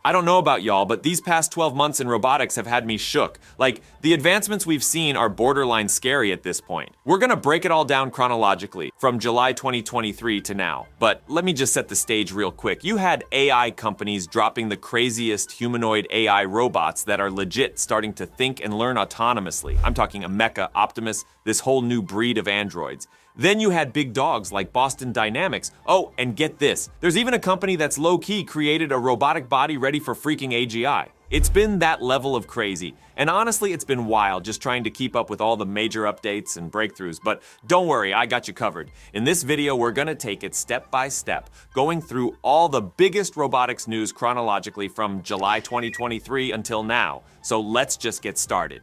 I don't know about y'all, but these past 12 months in robotics have had me shook. Like, the advancements we've seen are borderline scary at this point. We're gonna break it all down chronologically, from July 2023 to now. But let me just set the stage real quick. You had AI companies dropping the craziest humanoid AI robots that are legit starting to think and learn autonomously. I'm talking Mecha, Optimus, this whole new breed of androids. Then you had big dogs like Boston Dynamics. Oh, and get this, there's even a company that's low-key created a robotic body ready for freaking AGI. It's been that level of crazy, and honestly it's been wild just trying to keep up with all the major updates and breakthroughs, but don't worry, I got you covered. In this video we're gonna take it step by step, going through all the biggest robotics news chronologically from July 2023 until now, so let's just get started.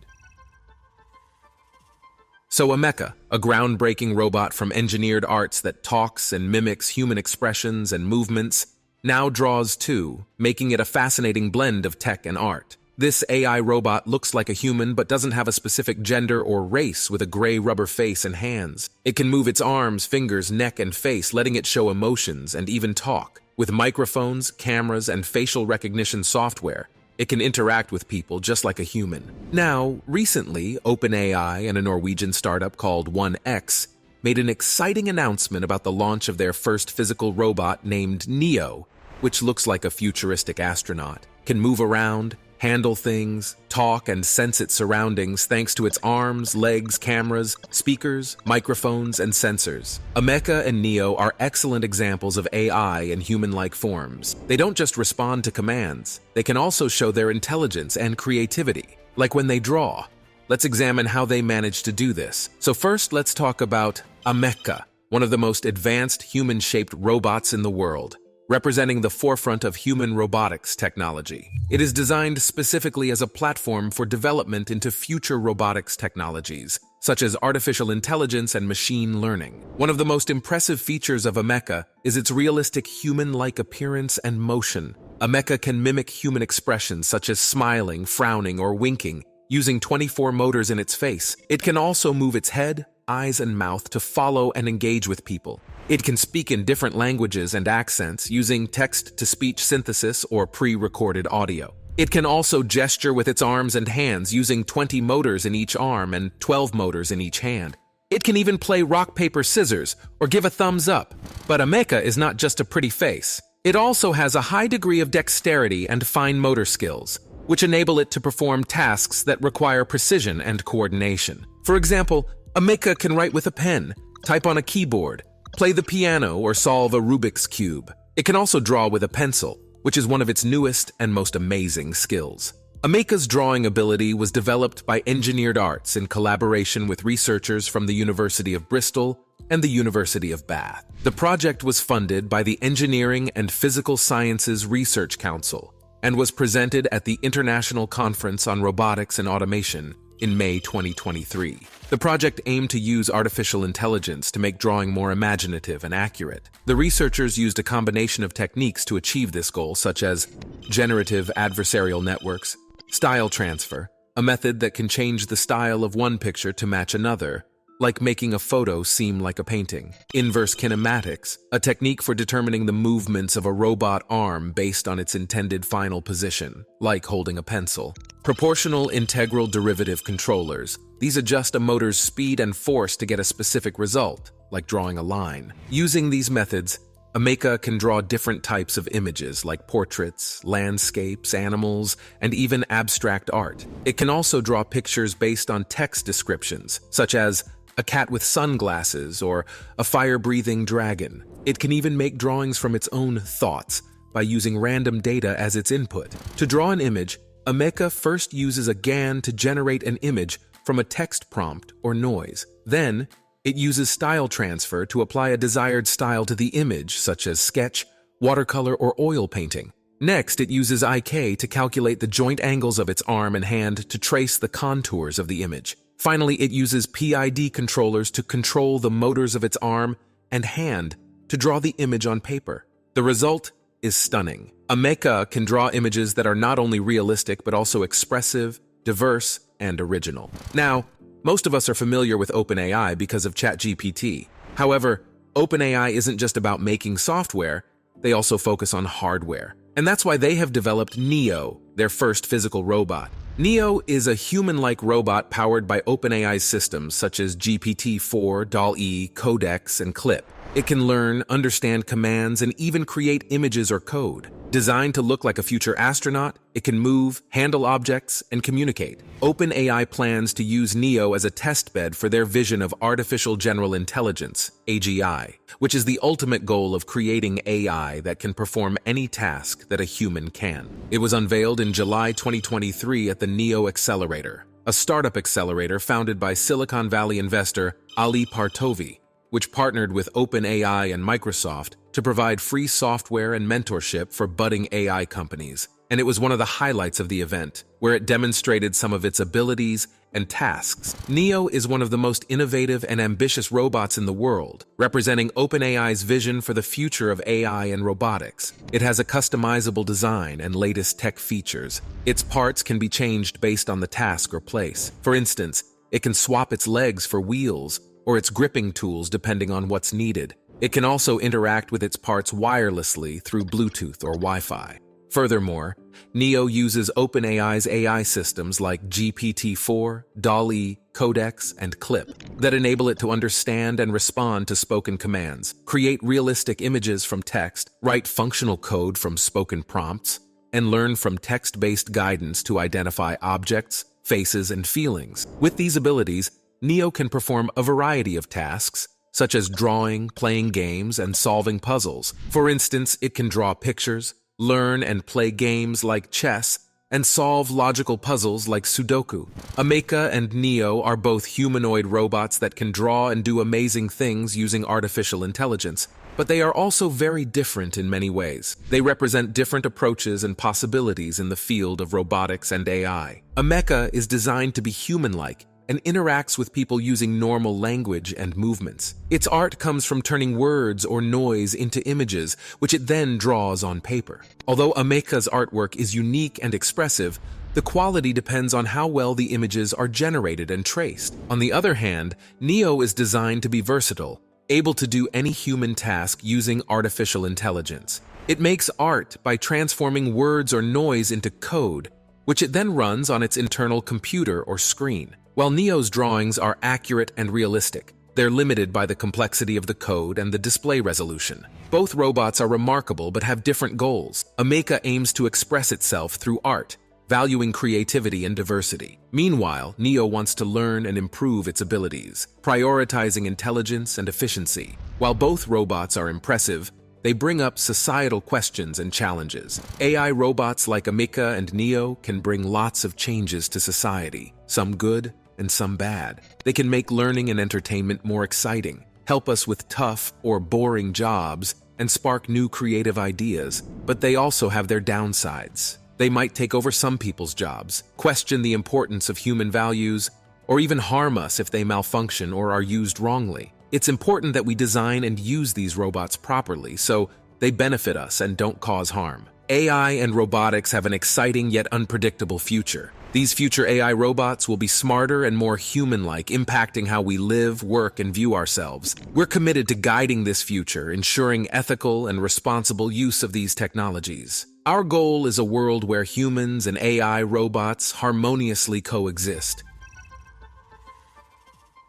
So a mecha, a groundbreaking robot from Engineered Arts that talks and mimics human expressions and movements, now draws too, making it a fascinating blend of tech and art. This AI robot looks like a human but doesn't have a specific gender or race, with a gray rubber face and hands. It can move its arms, fingers, neck, and face, letting it show emotions and even talk. With microphones, cameras, and facial recognition software, it can interact with people just like a human. Now, recently, OpenAI and a Norwegian startup called 1X made an exciting announcement about the launch of their first physical robot named Neo, which looks like a futuristic astronaut, can move around, handle things, talk, and sense its surroundings thanks to its arms, legs, cameras, speakers, microphones, and sensors. Mecha and Neo are excellent examples of AI in human-like forms. They don't just respond to commands, they can also show their intelligence and creativity, like when they draw. Let's examine how they manage to do this. So first, let's talk about Mecha, one of the most advanced human-shaped robots in the world, representing the forefront of human robotics technology. It is designed specifically as a platform for development into future robotics technologies, such as artificial intelligence and machine learning. One of the most impressive features of a mecha is its realistic human-like appearance and motion. A mecha can mimic human expressions such as smiling, frowning, or winking, using 24 motors in its face. It can also move its head, eyes, and mouth to follow and engage with people. It can speak in different languages and accents using text-to-speech synthesis or pre-recorded audio. It can also gesture with its arms and hands using 20 motors in each arm and 12 motors in each hand. It can even play rock, paper, scissors or give a thumbs up. But a mecha is not just a pretty face. It also has a high degree of dexterity and fine motor skills, which enable it to perform tasks that require precision and coordination. For example, a mecha can write with a pen, type on a keyboard, play the piano, or solve a Rubik's Cube. It can also draw with a pencil, which is one of its newest and most amazing skills. A mecha's drawing ability was developed by Engineered Arts in collaboration with researchers from the University of Bristol and the University of Bath. The project was funded by the Engineering and Physical Sciences Research Council and was presented at the International Conference on Robotics and Automation in May 2023. The project aimed to use artificial intelligence to make drawing more imaginative and accurate. The researchers used a combination of techniques to achieve this goal, such as generative adversarial networks, style transfer, a method that can change the style of one picture to match another, like making a photo seem like a painting. Inverse kinematics, a technique for determining the movements of a robot arm based on its intended final position, like holding a pencil. Proportional integral derivative controllers. These adjust a motor's speed and force to get a specific result, like drawing a line. Using these methods, a mecha can draw different types of images like portraits, landscapes, animals, and even abstract art. It can also draw pictures based on text descriptions, such as a cat with sunglasses or a fire-breathing dragon. It can even make drawings from its own thoughts by using random data as its input. To draw an image, a mecha first uses a GAN to generate an image from a text prompt or noise. Then, it uses style transfer to apply a desired style to the image, such as sketch, watercolor, or oil painting. Next, it uses IK to calculate the joint angles of its arm and hand to trace the contours of the image. Finally, it uses PID controllers to control the motors of its arm and hand to draw the image on paper. The result is stunning. A mecha can draw images that are not only realistic but also expressive, diverse, and original. Now, most of us are familiar with OpenAI because of ChatGPT. However, OpenAI isn't just about making software, they also focus on hardware. And that's why they have developed Neo, their first physical robot. Neo is a human-like robot powered by OpenAI's systems such as GPT-4, DALL-E, Codex, and Clip. It can learn, understand commands, and even create images or code. Designed to look like a future astronaut, it can move, handle objects, and communicate. OpenAI plans to use Neo as a testbed for their vision of artificial general intelligence, AGI, which is the ultimate goal of creating AI that can perform any task that a human can. It was unveiled in July 2023 at the Neo Accelerator, a startup accelerator founded by Silicon Valley investor Ali Partovi, which partnered with OpenAI and Microsoft to provide free software and mentorship for budding AI companies. And it was one of the highlights of the event, where it demonstrated some of its abilities and tasks. Neo is one of the most innovative and ambitious robots in the world, representing OpenAI's vision for the future of AI and robotics. It has a customizable design and latest tech features. Its parts can be changed based on the task or place. For instance, it can swap its legs for wheels, or its gripping tools depending on what's needed. It can also interact with its parts wirelessly through Bluetooth or Wi-Fi. Furthermore, Neo uses OpenAI's AI systems like GPT-4, DALL-E, Codex, and Clip that enable it to understand and respond to spoken commands, create realistic images from text, write functional code from spoken prompts, and learn from text-based guidance to identify objects, faces, and feelings. With these abilities, Neo can perform a variety of tasks, such as drawing, playing games, and solving puzzles. For instance, it can draw pictures, learn and play games like chess, and solve logical puzzles like Sudoku. Ameca and Neo are both humanoid robots that can draw and do amazing things using artificial intelligence, but they are also very different in many ways. They represent different approaches and possibilities in the field of robotics and AI. Ameca is designed to be human-like and interacts with people using normal language and movements. Its art comes from turning words or noise into images, which it then draws on paper. Although Ameca's artwork is unique and expressive, the quality depends on how well the images are generated and traced. On the other hand, Neo is designed to be versatile, able to do any human task using artificial intelligence. It makes art by transforming words or noise into code, which it then runs on its internal computer or screen. While Neo's drawings are accurate and realistic, they're limited by the complexity of the code and the display resolution. Both robots are remarkable but have different goals. Ameca aims to express itself through art, valuing creativity and diversity. Meanwhile, Neo wants to learn and improve its abilities, prioritizing intelligence and efficiency. While both robots are impressive, they bring up societal questions and challenges. AI robots like Ameca and Neo can bring lots of changes to society, some good and some bad. They can make learning and entertainment more exciting, help us with tough or boring jobs, and spark new creative ideas, but they also have their downsides. They might take over some people's jobs, question the importance of human values, or even harm us if they malfunction or are used wrongly. It's important that we design and use these robots properly so they benefit us and don't cause harm. AI and robotics have an exciting yet unpredictable future. These future AI robots will be smarter and more human-like, impacting how we live, work, and view ourselves. We're committed to guiding this future, ensuring ethical and responsible use of these technologies. Our goal is a world where humans and AI robots harmoniously coexist.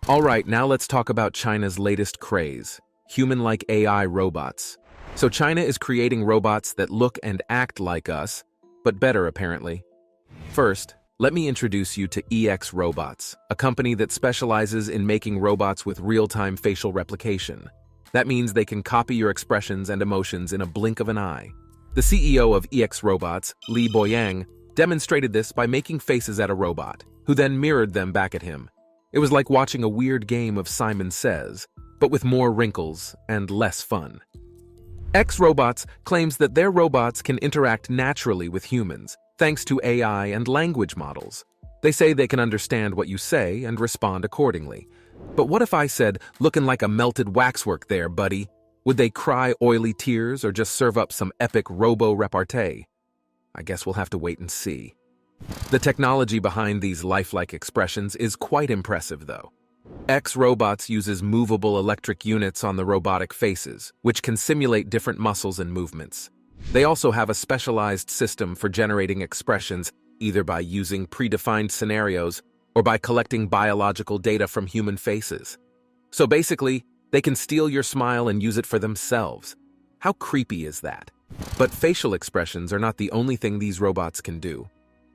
Alright, now let's talk about China's latest craze, human-like AI robots. So China is creating robots that look and act like us, but better apparently. First, let me introduce you to AiRevolution, a company that specializes in making robots with real-time facial replication. That means they can copy your expressions and emotions in a blink of an eye. The CEO of AiRevolution, Li Boyang, demonstrated this by making faces at a robot, who then mirrored them back at him. It was like watching a weird game of Simon Says, but with more wrinkles and less fun. AiRevolution claims that their robots can interact naturally with humans, thanks to AI and language models. They say they can understand what you say and respond accordingly. But what if I said, "Looking like a melted waxwork there, buddy"? Would they cry oily tears or just serve up some epic robo-repartee? I guess we'll have to wait and see. The technology behind these lifelike expressions is quite impressive, though. AiRevolution uses movable electric units on the robotic faces, which can simulate different muscles and movements. They also have a specialized system for generating expressions, either by using predefined scenarios or by collecting biological data from human faces. So basically, they can steal your smile and use it for themselves. How creepy is that? But facial expressions are not the only thing these robots can do.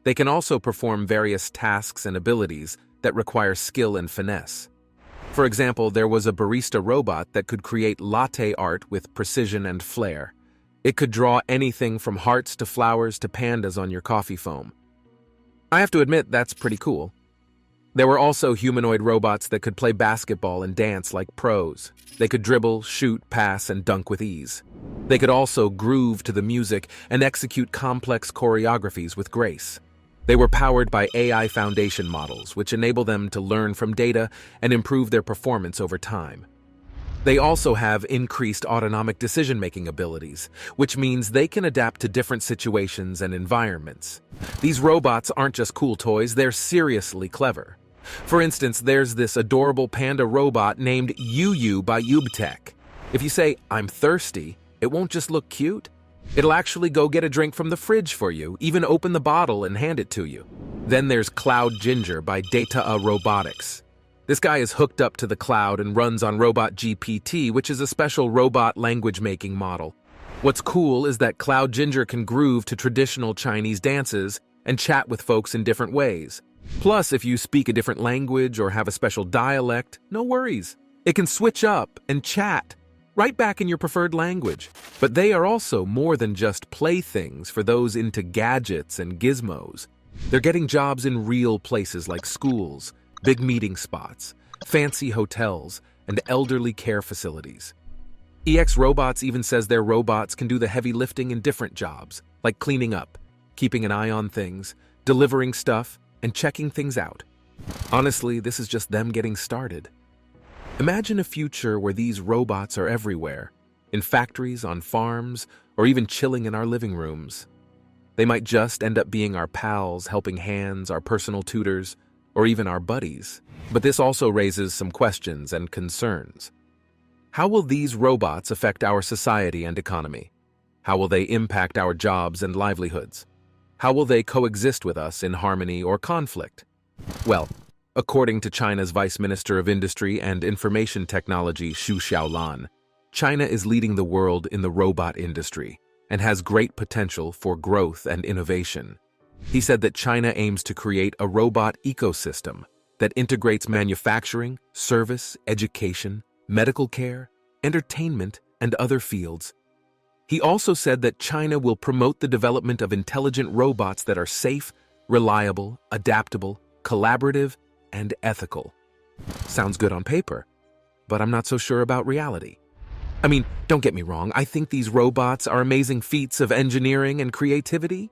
They can also perform various tasks and abilities that require skill and finesse. For example, there was a barista robot that could create latte art with precision and flair. It could draw anything from hearts to flowers to pandas on your coffee foam. I have to admit, that's pretty cool. There were also humanoid robots that could play basketball and dance like pros. They could dribble, shoot, pass, and dunk with ease. They could also groove to the music and execute complex choreographies with grace. They were powered by AI foundation models, which enable them to learn from data and improve their performance over time. They also have increased autonomic decision-making abilities, which means they can adapt to different situations and environments. These robots aren't just cool toys, they're seriously clever. For instance, there's this adorable panda robot named Yu by Ubtech. If you say, "I'm thirsty," it won't just look cute. It'll actually go get a drink from the fridge for you, even open the bottle and hand it to you. Then there's Cloud Ginger by Robotics. This guy is hooked up to the cloud and runs on Robot GPT, which is a special robot language-making model. What's cool is that Cloud Ginger can groove to traditional Chinese dances and chat with folks in different ways. Plus, if you speak a different language or have a special dialect, no worries. It can switch up and chat right back in your preferred language. But they are also more than just playthings for those into gadgets and gizmos. They're getting jobs in real places like schools, big meeting spots, fancy hotels, and elderly care facilities. EX Robots even says their robots can do the heavy lifting in different jobs, like cleaning up, keeping an eye on things, delivering stuff, and checking things out. Honestly, this is just them getting started. Imagine a future where these robots are everywhere, in factories, on farms, or even chilling in our living rooms. They might just end up being our pals, helping hands, our personal tutors, or even our buddies. But this also raises some questions and concerns. How will these robots affect our society and economy? How will they impact our jobs and livelihoods? How will they coexist with us in harmony or conflict? Well, according to China's Vice Minister of Industry and Information Technology, Xu Xiaolan, China is leading the world in the robot industry and has great potential for growth and innovation. He said that China aims to create a robot ecosystem that integrates manufacturing, service, education, medical care, entertainment, and other fields. He also said that China will promote the development of intelligent robots that are safe, reliable, adaptable, collaborative, and ethical. Sounds good on paper, but I'm not so sure about reality. I mean, don't get me wrong, I think these robots are amazing feats of engineering and creativity,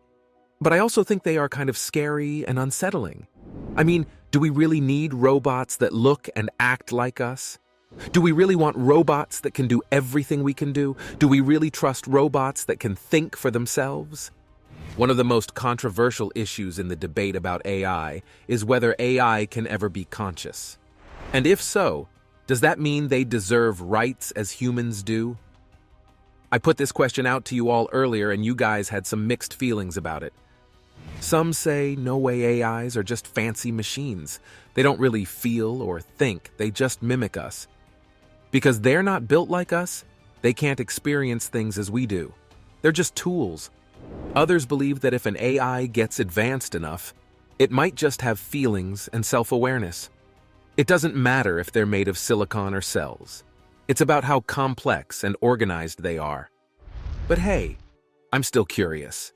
but I also think they are kind of scary and unsettling. I mean, do we really need robots that look and act like us? Do we really want robots that can do everything we can do? Do we really trust robots that can think for themselves? One of the most controversial issues in the debate about AI is whether AI can ever be conscious. And if so, does that mean they deserve rights as humans do? I put this question out to you all earlier and you guys had some mixed feelings about it. Some say no way AIs are just fancy machines. They don't really feel or think, they just mimic us. Because they're not built like us, they can't experience things as we do. They're just tools. Others believe that if an AI gets advanced enough, it might just have feelings and self-awareness. It doesn't matter if they're made of silicon or cells. It's about how complex and organized they are. But hey, I'm still curious.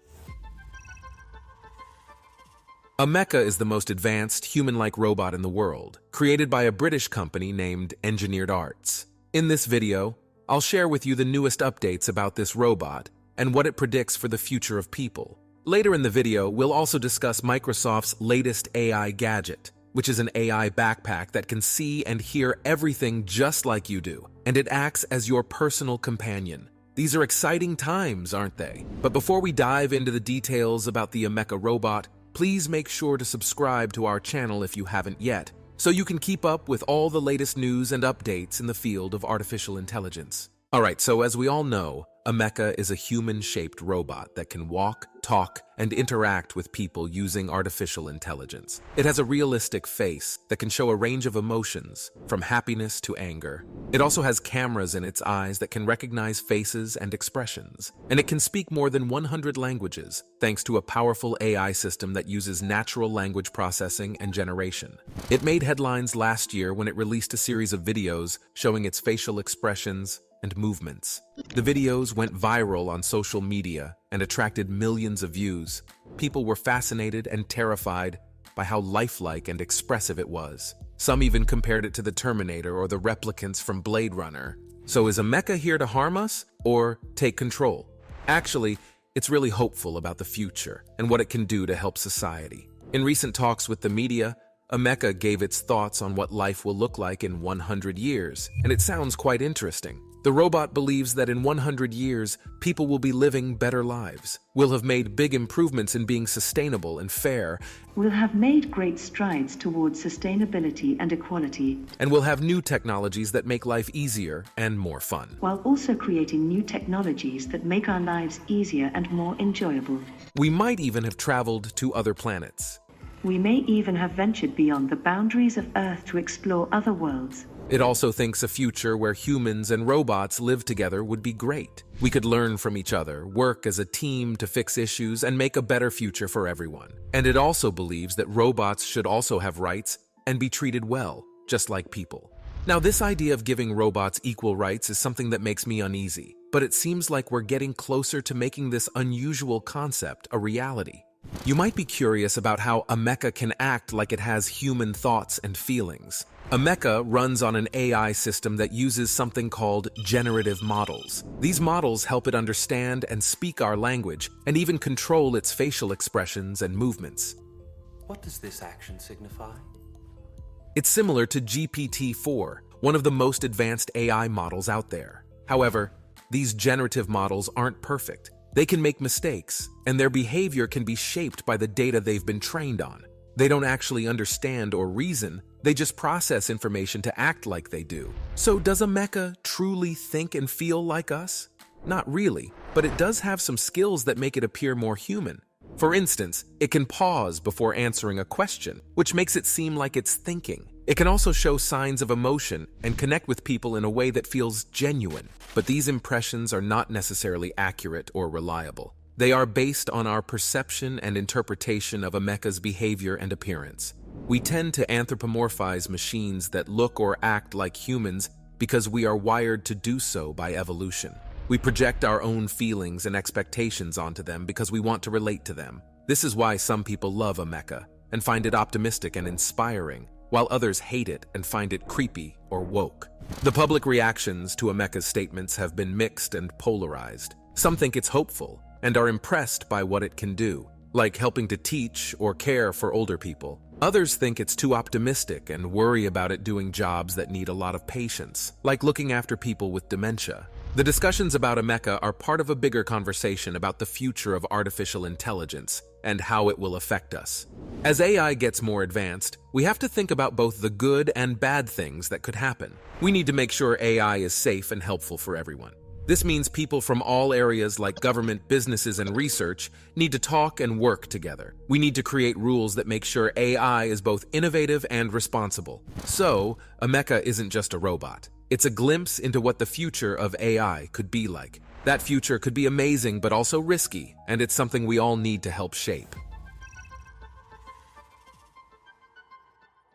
A mecha is the most advanced human-like robot in the world, created by a British company named Engineered Arts. In this video, I'll share with you the newest updates about this robot and what it predicts for the future of people. Later in the video, we'll also discuss Microsoft's latest AI gadget, which is an AI backpack that can see and hear everything just like you do, and it acts as your personal companion. These are exciting times, aren't they? But before we dive into the details about the Mecha robot, please make sure to subscribe to our channel if you haven't yet, so you can keep up with all the latest news and updates in the field of artificial intelligence. Alright, so as we all know, a mecha is a human-shaped robot that can walk, talk, and interact with people using artificial intelligence. It has a realistic face that can show a range of emotions, from happiness to anger. It also has cameras in its eyes that can recognize faces and expressions. And it can speak more than 100 languages, thanks to a powerful AI system that uses natural language processing and generation. It made headlines last year when it released a series of videos showing its facial expressions and movements. The videos went viral on social media and attracted millions of views. People were fascinated and terrified by how lifelike and expressive it was. Some even compared it to the Terminator or the replicants from Blade Runner. So is a mecha here to harm us or take control? Actually, it's really hopeful about the future and what it can do to help society. In recent talks with the media, a mecha gave its thoughts on what life will look like in 100 years, and it sounds quite interesting. The robot believes that in 100 years, people will be living better lives. We'll have made big improvements in being sustainable and fair. We'll have made great strides towards sustainability and equality. And we'll have new technologies that make life easier and more fun. While also creating new technologies that make our lives easier and more enjoyable. We might even have traveled to other planets. We may even have ventured beyond the boundaries of Earth to explore other worlds. It also thinks a future where humans and robots live together would be great. We could learn from each other, work as a team to fix issues, and make a better future for everyone. And it also believes that robots should also have rights and be treated well, just like people. Now, this idea of giving robots equal rights is something that makes me uneasy, but it seems like we're getting closer to making this unusual concept a reality. You might be curious about how a mecha can act like it has human thoughts and feelings. A mecha runs on an AI system that uses something called generative models. These models help it understand and speak our language, and even control its facial expressions and movements. What does this action signify? It's similar to GPT-4, one of the most advanced AI models out there. However, these generative models aren't perfect. They can make mistakes, and their behavior can be shaped by the data they've been trained on. They don't actually understand or reason, they just process information to act like they do. So does a mecha truly think and feel like us? Not really, but it does have some skills that make it appear more human. For instance, it can pause before answering a question, which makes it seem like it's thinking. It can also show signs of emotion and connect with people in a way that feels genuine. But these impressions are not necessarily accurate or reliable. They are based on our perception and interpretation of a mecha's behavior and appearance. We tend to anthropomorphize machines that look or act like humans because we are wired to do so by evolution. We project our own feelings and expectations onto them because we want to relate to them. This is why some people love a mecha and find it optimistic and inspiring, while others hate it and find it creepy or woke. The public reactions to a mecha's statements have been mixed and polarized. Some think it's hopeful and are impressed by what it can do, like helping to teach or care for older people. Others think it's too optimistic and worry about it doing jobs that need a lot of patience, like looking after people with dementia. The discussions about a mecha are part of a bigger conversation about the future of artificial intelligence and how it will affect us. As AI gets more advanced, we have to think about both the good and bad things that could happen. We need to make sure AI is safe and helpful for everyone. This means people from all areas like government, businesses, and research need to talk and work together. We need to create rules that make sure AI is both innovative and responsible. So, a mecha isn't just a robot. It's a glimpse into what the future of AI could be like. That future could be amazing but also risky, and it's something we all need to help shape.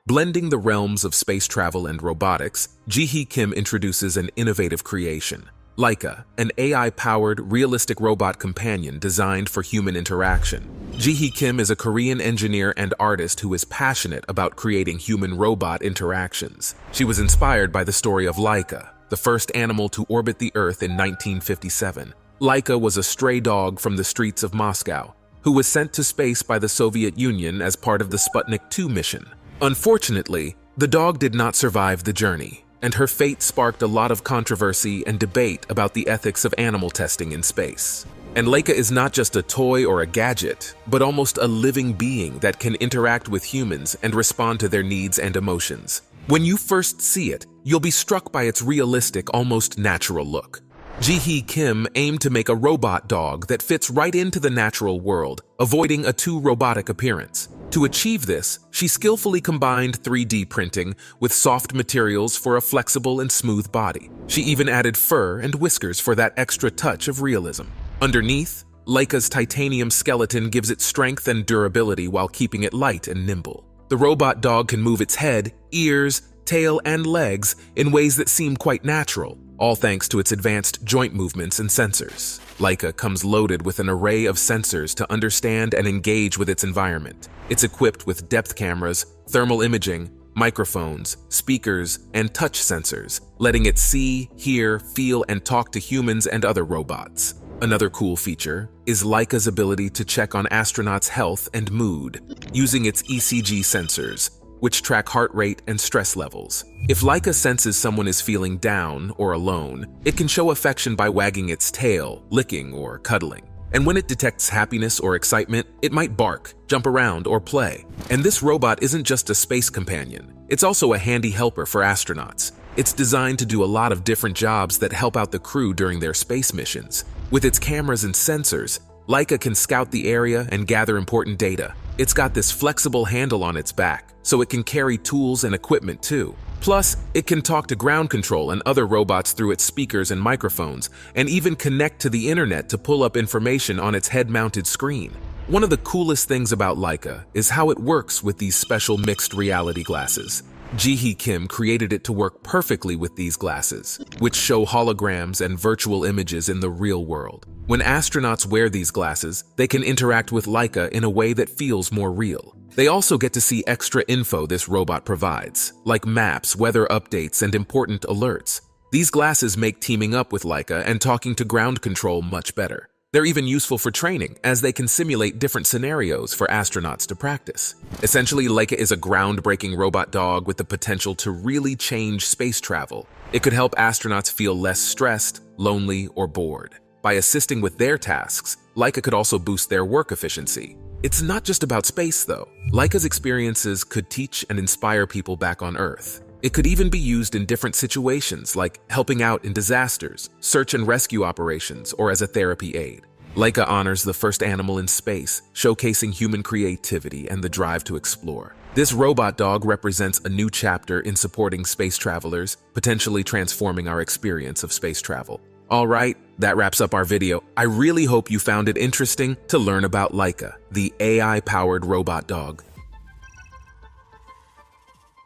Blending the realms of space travel and robotics, Ji-hee Kim introduces an innovative creation. Laika, an AI-powered, realistic robot companion designed for human interaction. Ji-hee Kim is a Korean engineer and artist who is passionate about creating human-robot interactions. She was inspired by the story of Laika, the first animal to orbit the Earth in 1957. Laika was a stray dog from the streets of Moscow, who was sent to space by the Soviet Union as part of the Sputnik 2 mission. Unfortunately, the dog did not survive the journey, and her fate sparked a lot of controversy and debate about the ethics of animal testing in space. And Laika is not just a toy or a gadget, but almost a living being that can interact with humans and respond to their needs and emotions. When you first see it, you'll be struck by its realistic, almost natural look. Ji-hee Kim aimed to make a robot dog that fits right into the natural world, avoiding a too robotic appearance. To achieve this, she skillfully combined 3D printing with soft materials for a flexible and smooth body. She even added fur and whiskers for that extra touch of realism. Underneath, Leica's titanium skeleton gives it strength and durability while keeping it light and nimble. The robot dog can move its head, ears, tail, and legs in ways that seem quite natural, all thanks to its advanced joint movements and sensors. Leica comes loaded with an array of sensors to understand and engage with its environment. It's equipped with depth cameras, thermal imaging, microphones, speakers, and touch sensors, letting it see, hear, feel, and talk to humans and other robots. Another cool feature is Leica's ability to check on astronauts' health and mood, using its ECG sensors, which track heart rate and stress levels. If Leica senses someone is feeling down or alone, it can show affection by wagging its tail, licking, or cuddling. And when it detects happiness or excitement, it might bark, jump around, or play. And this robot isn't just a space companion, it's also a handy helper for astronauts. It's designed to do a lot of different jobs that help out the crew during their space missions. With its cameras and sensors, Leica can scout the area and gather important data. It's got this flexible handle on its back, so it can carry tools and equipment too. Plus, it can talk to ground control and other robots through its speakers and microphones, and even connect to the internet to pull up information on its head-mounted screen. One of the coolest things about Leica is how it works with these special mixed reality glasses. Ji-hee Kim created it to work perfectly with these glasses, which show holograms and virtual images in the real world. When astronauts wear these glasses, they can interact with Leica in a way that feels more real. They also get to see extra info this robot provides, like maps, weather updates, and important alerts. These glasses make teaming up with Leica and talking to ground control much better. They're even useful for training, as they can simulate different scenarios for astronauts to practice. Essentially, Leica is a groundbreaking robot dog with the potential to really change space travel. It could help astronauts feel less stressed, lonely, or bored. By assisting with their tasks, Leica could also boost their work efficiency. It's not just about space, though. Leica's experiences could teach and inspire people back on Earth. It could even be used in different situations, like helping out in disasters, search and rescue operations, or as a therapy aid. Leica honors the first animal in space, showcasing human creativity and the drive to explore. This robot dog represents a new chapter in supporting space travelers, potentially transforming our experience of space travel. All right, that wraps up our video. I really hope you found it interesting to learn about Leica, the AI-powered robot dog.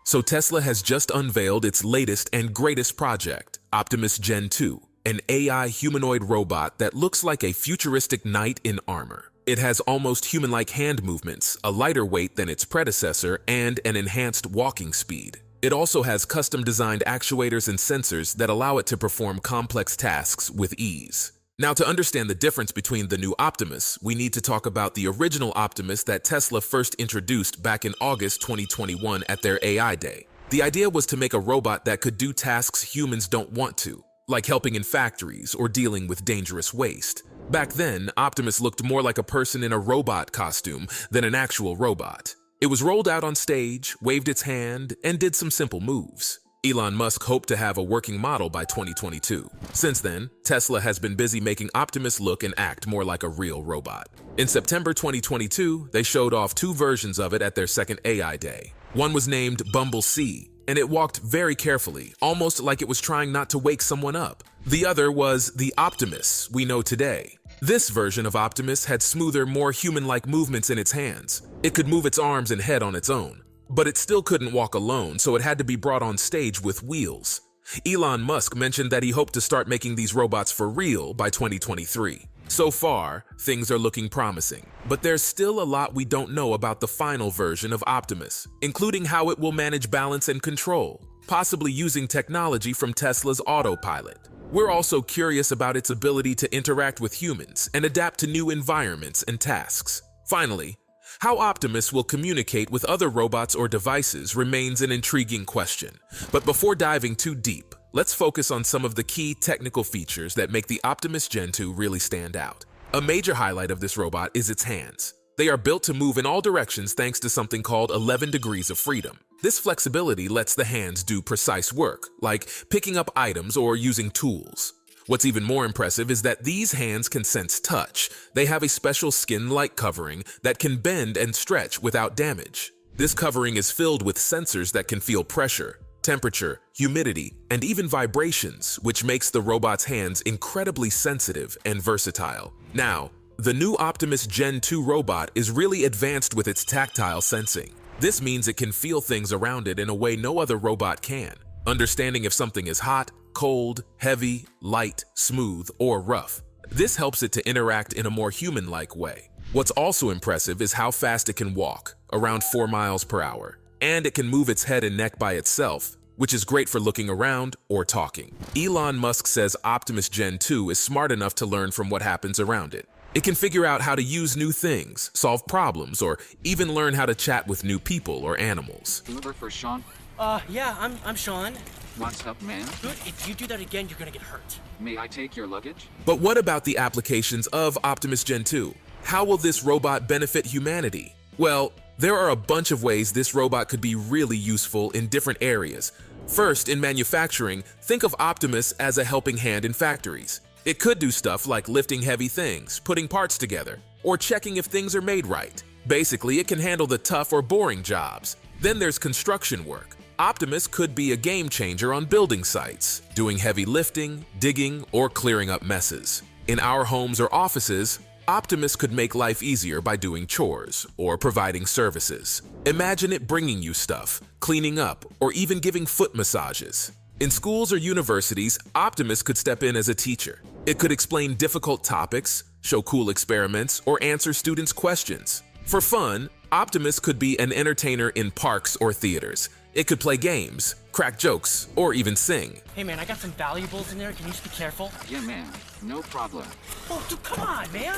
So Tesla has just unveiled its latest and greatest project, Optimus Gen 2, an AI humanoid robot that looks like a futuristic knight in armor. It has almost human-like hand movements, a lighter weight than its predecessor, and an enhanced walking speed. It also has custom-designed actuators and sensors that allow it to perform complex tasks with ease. Now, to understand the difference between the new Optimus, we need to talk about the original Optimus that Tesla first introduced back in August 2021 at their AI Day. The idea was to make a robot that could do tasks humans don't want to, like helping in factories or dealing with dangerous waste. Back then, Optimus looked more like a person in a robot costume than an actual robot. It was rolled out on stage, waved its hand, and did some simple moves. Elon Musk hoped to have a working model by 2022. Since then, Tesla has been busy making Optimus look and act more like a real robot. In September 2022, they showed off two versions of it at their second AI Day. One was named Bumble C, and it walked very carefully, almost like it was trying not to wake someone up. The other was the Optimus we know today. This version of Optimus had smoother, more human-like movements in its hands. It could move its arms and head on its own. But it still couldn't walk alone, so it had to be brought on stage with wheels. Elon Musk mentioned that he hoped to start making these robots for real by 2023. So far, things are looking promising. But there's still a lot we don't know about the final version of Optimus, including how it will manage balance and control, possibly using technology from Tesla's autopilot. We're also curious about its ability to interact with humans and adapt to new environments and tasks. Finally, how Optimus will communicate with other robots or devices remains an intriguing question. But before diving too deep, let's focus on some of the key technical features that make the Optimus Gen 2 really stand out. A major highlight of this robot is its hands. They are built to move in all directions thanks to something called 11 degrees of freedom. This flexibility lets the hands do precise work, like picking up items or using tools. What's even more impressive is that these hands can sense touch. They have a special skin-like covering that can bend and stretch without damage. This covering is filled with sensors that can feel pressure, temperature, humidity, and even vibrations, which makes the robot's hands incredibly sensitive and versatile. Now, the new Optimus Gen 2 robot is really advanced with its tactile sensing. This means it can feel things around it in a way no other robot can, understanding if something is hot, cold, heavy, light, smooth, or rough. This helps it to interact in a more human-like way. What's also impressive is how fast it can walk, around 4 miles per hour, and it can move its head and neck by itself, which is great for looking around or talking. Elon Musk says Optimus Gen 2 is smart enough to learn from what happens around it. It can figure out how to use new things, solve problems, or even learn how to chat with new people or animals. Deliver for Sean. Yeah, I'm Sean. What's up, man? Good, if you do that again, you're gonna get hurt. May I take your luggage? But what about the applications of Optimus Gen 2? How will this robot benefit humanity? Well, there are a bunch of ways this robot could be really useful in different areas. First, in manufacturing, think of Optimus as a helping hand in factories. It could do stuff like lifting heavy things, putting parts together, or checking if things are made right. Basically, it can handle the tough or boring jobs. Then there's construction work. Optimus could be a game changer on building sites, doing heavy lifting, digging, or clearing up messes. In our homes or offices, Optimus could make life easier by doing chores or providing services. Imagine it bringing you stuff, cleaning up, or even giving foot massages. In schools or universities, Optimus could step in as a teacher. It could explain difficult topics, show cool experiments, or answer students' questions. For fun, Optimus could be an entertainer in parks or theaters. It could play games, crack jokes, or even sing. Hey man, I got some valuables in there. Can you just be careful? Yeah, man. No problem. Oh, dude, come on, man.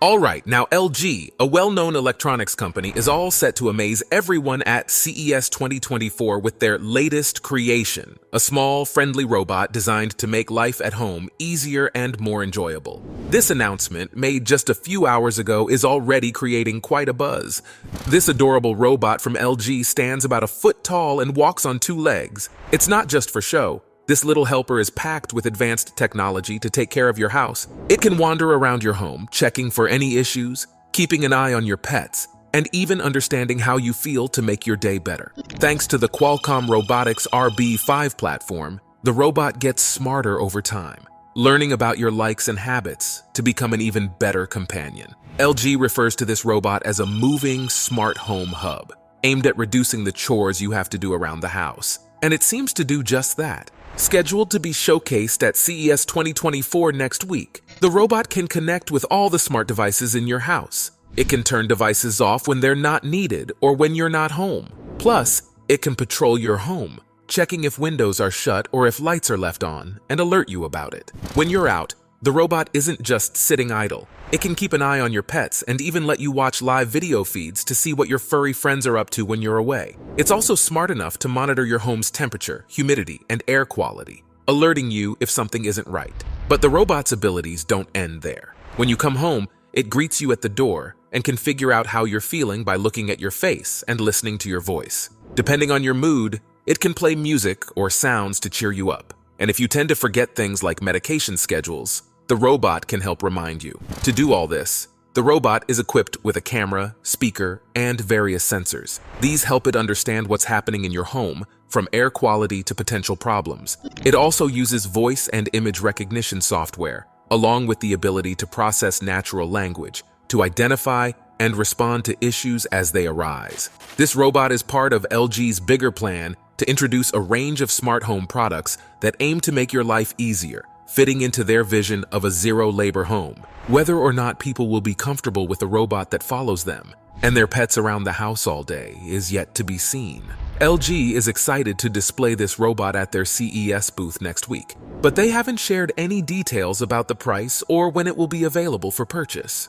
Alright, now LG, a well-known electronics company, is all set to amaze everyone at CES 2024 with their latest creation, a small, friendly robot designed to make life at home easier and more enjoyable. This announcement, made just a few hours ago, is already creating quite a buzz. This adorable robot from LG stands about a foot tall and walks on 2 legs. It's not just for show. This little helper is packed with advanced technology to take care of your house. It can wander around your home, checking for any issues, keeping an eye on your pets, and even understanding how you feel to make your day better. Thanks to the Qualcomm Robotics RB5 platform, the robot gets smarter over time, learning about your likes and habits to become an even better companion. LG refers to this robot as a moving smart home hub, aimed at reducing the chores you have to do around the house. And it seems to do just that. Scheduled to be showcased at CES 2024 next week, the robot can connect with all the smart devices in your house. It can turn devices off when they're not needed or when you're not home. Plus, it can patrol your home, checking if windows are shut or if lights are left on, and alert you about it. When you're out, the robot isn't just sitting idle. It can keep an eye on your pets and even let you watch live video feeds to see what your furry friends are up to when you're away. It's also smart enough to monitor your home's temperature, humidity, and air quality, alerting you if something isn't right. But the robot's abilities don't end there. When you come home, it greets you at the door and can figure out how you're feeling by looking at your face and listening to your voice. Depending on your mood, it can play music or sounds to cheer you up. And if you tend to forget things like medication schedules, the robot can help remind you. To do all this, the robot is equipped with a camera, speaker, and various sensors. These help it understand what's happening in your home, from air quality to potential problems. It also uses voice and image recognition software, along with the ability to process natural language, to identify and respond to issues as they arise. This robot is part of LG's bigger plan to introduce a range of smart home products that aim to make your life easier, fitting into their vision of a zero-labor home. Whether or not people will be comfortable with a robot that follows them and their pets around the house all day is yet to be seen. LG is excited to display this robot at their CES booth next week, but they haven't shared any details about the price or when it will be available for purchase.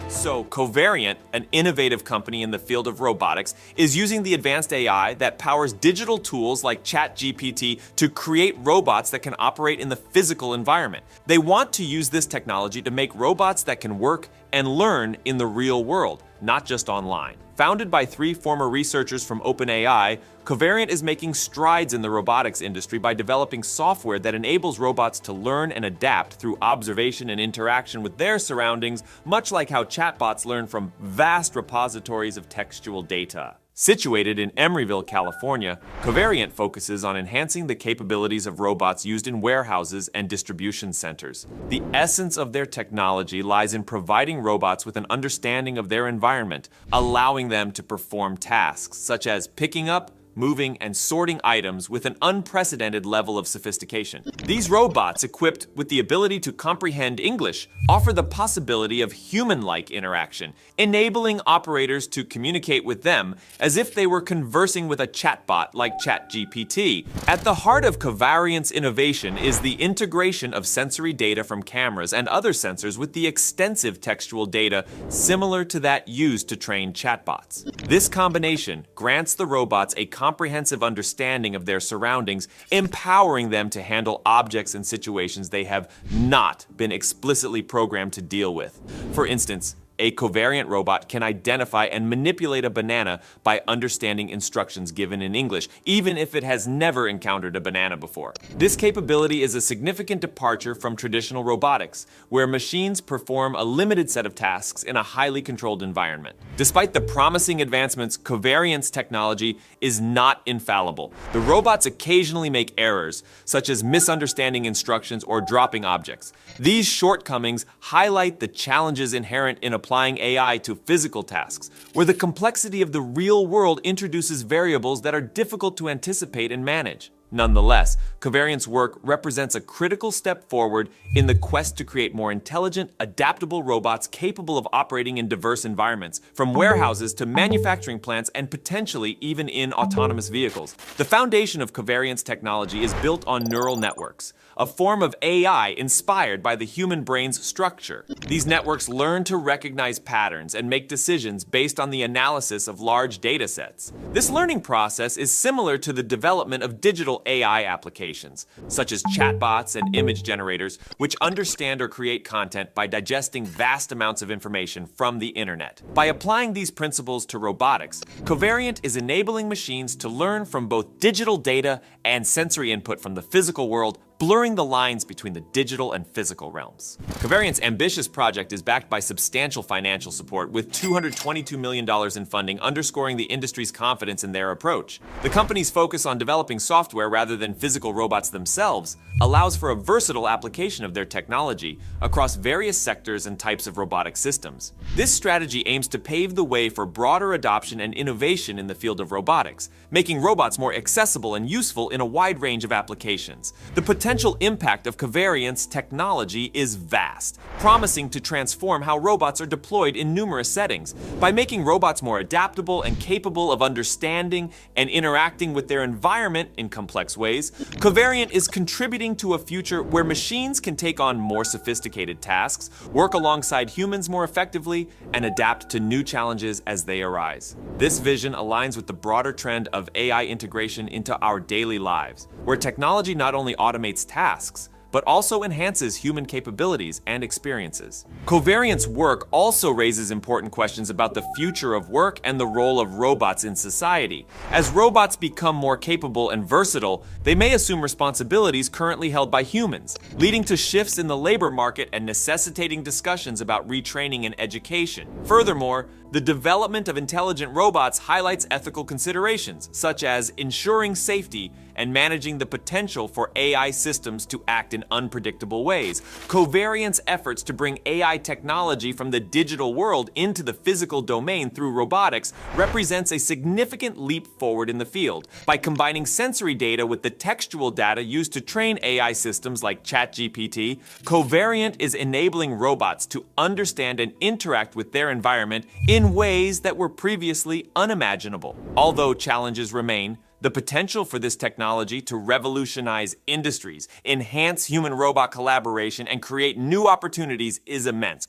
So, Covariant, an innovative company in the field of robotics, is using the advanced AI that powers digital tools like ChatGPT to create robots that can operate in the physical environment. They want to use this technology to make robots that can work and learn in the real world. not just online. Founded by 3 former researchers from OpenAI, Covariant is making strides in the robotics industry by developing software that enables robots to learn and adapt through observation and interaction with their surroundings, much like how chatbots learn from vast repositories of textual data. Situated in Emeryville, California, Covariant focuses on enhancing the capabilities of robots used in warehouses and distribution centers. The essence of their technology lies in providing robots with an understanding of their environment, allowing them to perform tasks such as picking up, moving, and sorting items with an unprecedented level of sophistication. These robots, equipped with the ability to comprehend English, offer the possibility of human-like interaction, enabling operators to communicate with them as if they were conversing with a chatbot like ChatGPT. At the heart of Covariant's innovation is the integration of sensory data from cameras and other sensors with the extensive textual data similar to that used to train chatbots. This combination grants the robots a comprehensive understanding of their surroundings, empowering them to handle objects and situations they have not been explicitly programmed to deal with. For instance, a covariant robot can identify and manipulate a banana by understanding instructions given in English, even if it has never encountered a banana before. This capability is a significant departure from traditional robotics, where machines perform a limited set of tasks in a highly controlled environment. Despite the promising advancements, Covariant's technology is not infallible. The robots occasionally make errors, such as misunderstanding instructions or dropping objects. These shortcomings highlight the challenges inherent in applying AI to physical tasks, where the complexity of the real world introduces variables that are difficult to anticipate and manage. Nonetheless, Covariant's work represents a critical step forward in the quest to create more intelligent, adaptable robots capable of operating in diverse environments, from warehouses to manufacturing plants and potentially even in autonomous vehicles. The foundation of Covariant's technology is built on neural networks, a form of AI inspired by the human brain's structure. These networks learn to recognize patterns and make decisions based on the analysis of large data sets. This learning process is similar to the development of digital AI applications, such as chatbots and image generators, which understand or create content by digesting vast amounts of information from the internet. By applying these principles to robotics, Covariant is enabling machines to learn from both digital data and sensory input from the physical world, blurring the lines between the digital and physical realms. Covariant's ambitious project is backed by substantial financial support, with $222 million in funding, underscoring the industry's confidence in their approach. The company's focus on developing software rather than physical robots themselves allows for a versatile application of their technology across various sectors and types of robotic systems. This strategy aims to pave the way for broader adoption and innovation in the field of robotics, making robots more accessible and useful in a wide range of applications. The potential impact of Covariant's technology is vast, promising to transform how robots are deployed in numerous settings. By making robots more adaptable and capable of understanding and interacting with their environment in complex ways, Covariant is contributing to a future where machines can take on more sophisticated tasks, work alongside humans more effectively, and adapt to new challenges as they arise. This vision aligns with the broader trend of AI integration into our daily lives, where technology not only automates tasks, but also enhances human capabilities and experiences. Covariant's work also raises important questions about the future of work and the role of robots in society. As robots become more capable and versatile, they may assume responsibilities currently held by humans, leading to shifts in the labor market and necessitating discussions about retraining and education. Furthermore, the development of intelligent robots highlights ethical considerations, such as ensuring safety and managing the potential for AI systems to act in unpredictable ways. Covariant's efforts to bring AI technology from the digital world into the physical domain through robotics represents a significant leap forward in the field. By combining sensory data with the textual data used to train AI systems like ChatGPT, Covariant is enabling robots to understand and interact with their environment in ways that were previously unimaginable. Although challenges remain, the potential for this technology to revolutionize industries, enhance human-robot collaboration, and create new opportunities is immense.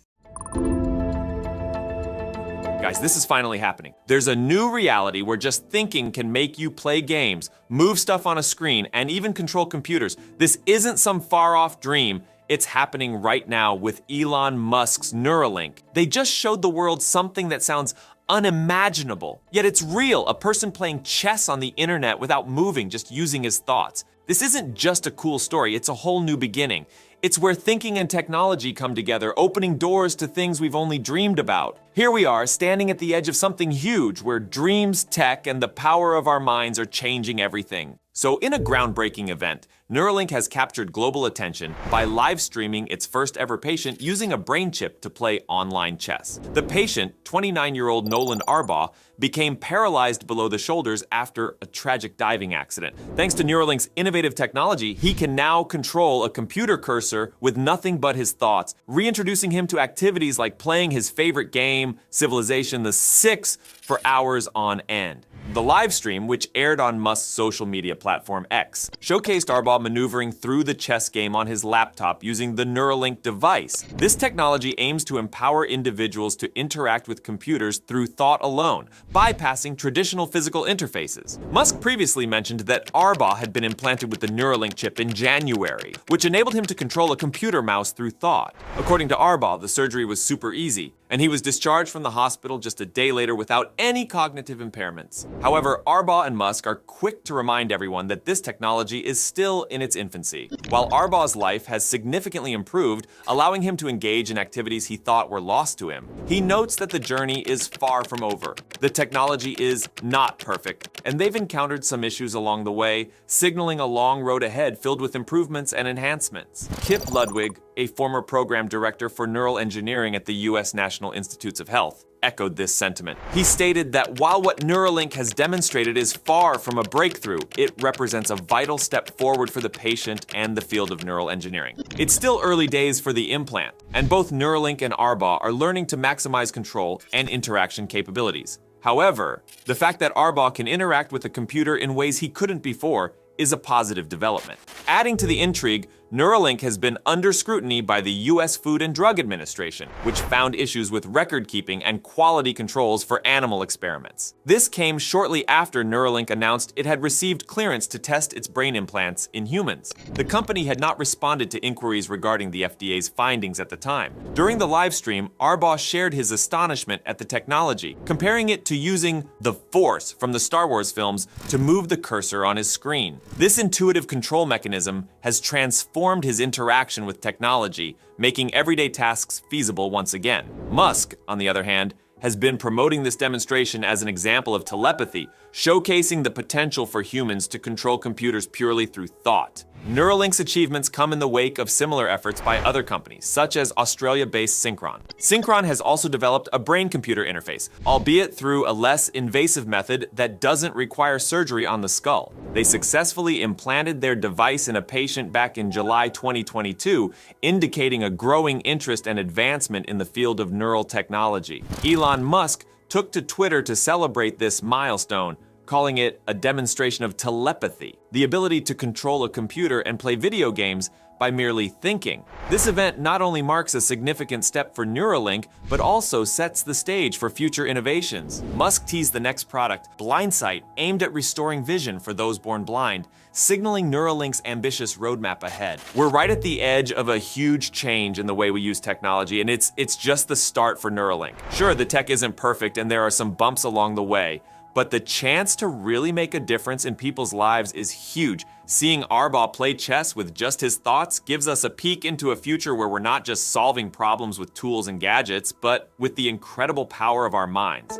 Guys, this is finally happening. There's a new reality where just thinking can make you play games, move stuff on a screen, and even control computers. This isn't some far-off dream. It's happening right now with Elon Musk's Neuralink. They just showed the world something that sounds unimaginable. Yet it's real, a person playing chess on the internet without moving, just using his thoughts. This isn't just a cool story, it's a whole new beginning. It's where thinking and technology come together, opening doors to things we've only dreamed about. Here we are, standing at the edge of something huge, where dreams, tech, and the power of our minds are changing everything. So in a groundbreaking event, Neuralink has captured global attention by live streaming its first ever patient using a brain chip to play online chess. The patient, 29-year-old Nolan Arbaugh, became paralyzed below the shoulders after a tragic diving accident. Thanks to Neuralink's innovative technology, he can now control a computer cursor with nothing but his thoughts, reintroducing him to activities like playing his favorite game, Civilization VI, for hours on end. The live stream, which aired on Musk's social media platform X, showcased Arbaugh maneuvering through the chess game on his laptop using the Neuralink device. This technology aims to empower individuals to interact with computers through thought alone, bypassing traditional physical interfaces. Musk previously mentioned that Arbaugh had been implanted with the Neuralink chip in January, which enabled him to control a computer mouse through thought. According to Arbaugh, the surgery was super easy, and he was discharged from the hospital just a day later without any cognitive impairments. However, Arbaugh and Musk are quick to remind everyone that this technology is still in its infancy. While Arbaugh's life has significantly improved, allowing him to engage in activities he thought were lost to him, he notes that the journey is far from over. The technology is not perfect, and they've encountered some issues along the way, signaling a long road ahead filled with improvements and enhancements. Kip Ludwig, a former program director for neural engineering at the U.S. National Institutes of Health, echoed this sentiment. He stated that while what Neuralink has demonstrated is far from a breakthrough, it represents a vital step forward for the patient and the field of neural engineering. It's still early days for the implant, and both Neuralink and Arbaugh are learning to maximize control and interaction capabilities. However, the fact that Arbaugh can interact with a computer in ways he couldn't before is a positive development. Adding to the intrigue, Neuralink has been under scrutiny by the U.S. Food and Drug Administration, which found issues with record keeping and quality controls for animal experiments. This came shortly after Neuralink announced it had received clearance to test its brain implants in humans. The company had not responded to inquiries regarding the FDA's findings at the time. During the live stream, Arbaugh shared his astonishment at the technology, comparing it to using the Force from the Star Wars films to move the cursor on his screen. This intuitive control mechanism has transformed his interaction with technology, making everyday tasks feasible once again. Musk, on the other hand, has been promoting this demonstration as an example of telepathy, showcasing the potential for humans to control computers purely through thought. Neuralink's achievements come in the wake of similar efforts by other companies, such as Australia-based Synchron. Synchron has also developed a brain-computer interface, albeit through a less invasive method that doesn't require surgery on the skull. They successfully implanted their device in a patient back in July 2022, indicating a growing interest and advancement in the field of neural technology. Elon Musk took to Twitter to celebrate this milestone, calling it a demonstration of telepathy, the ability to control a computer and play video games by merely thinking. This event not only marks a significant step for Neuralink, but also sets the stage for future innovations. Musk teased the next product, Blindsight, aimed at restoring vision for those born blind, signaling Neuralink's ambitious roadmap ahead. We're right at the edge of a huge change in the way we use technology, and it's just the start for Neuralink. Sure, the tech isn't perfect and there are some bumps along the way, but the chance to really make a difference in people's lives is huge. Seeing Arbaugh play chess with just his thoughts gives us a peek into a future where we're not just solving problems with tools and gadgets, but with the incredible power of our minds.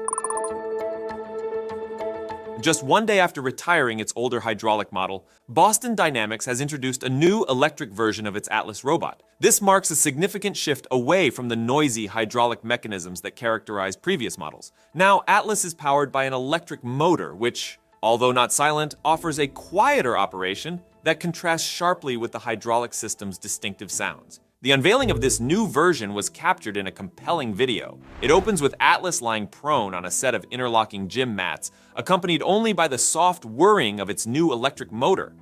Just one day after retiring its older hydraulic model, Boston Dynamics has introduced a new electric version of its Atlas robot. This marks a significant shift away from the noisy hydraulic mechanisms that characterized previous models. Now, Atlas is powered by an electric motor, which, although not silent, offers a quieter operation that contrasts sharply with the hydraulic system's distinctive sounds. The unveiling of this new version was captured in a compelling video. It opens with Atlas lying prone on a set of interlocking gym mats, accompanied only by the soft whirring of its new electric motor.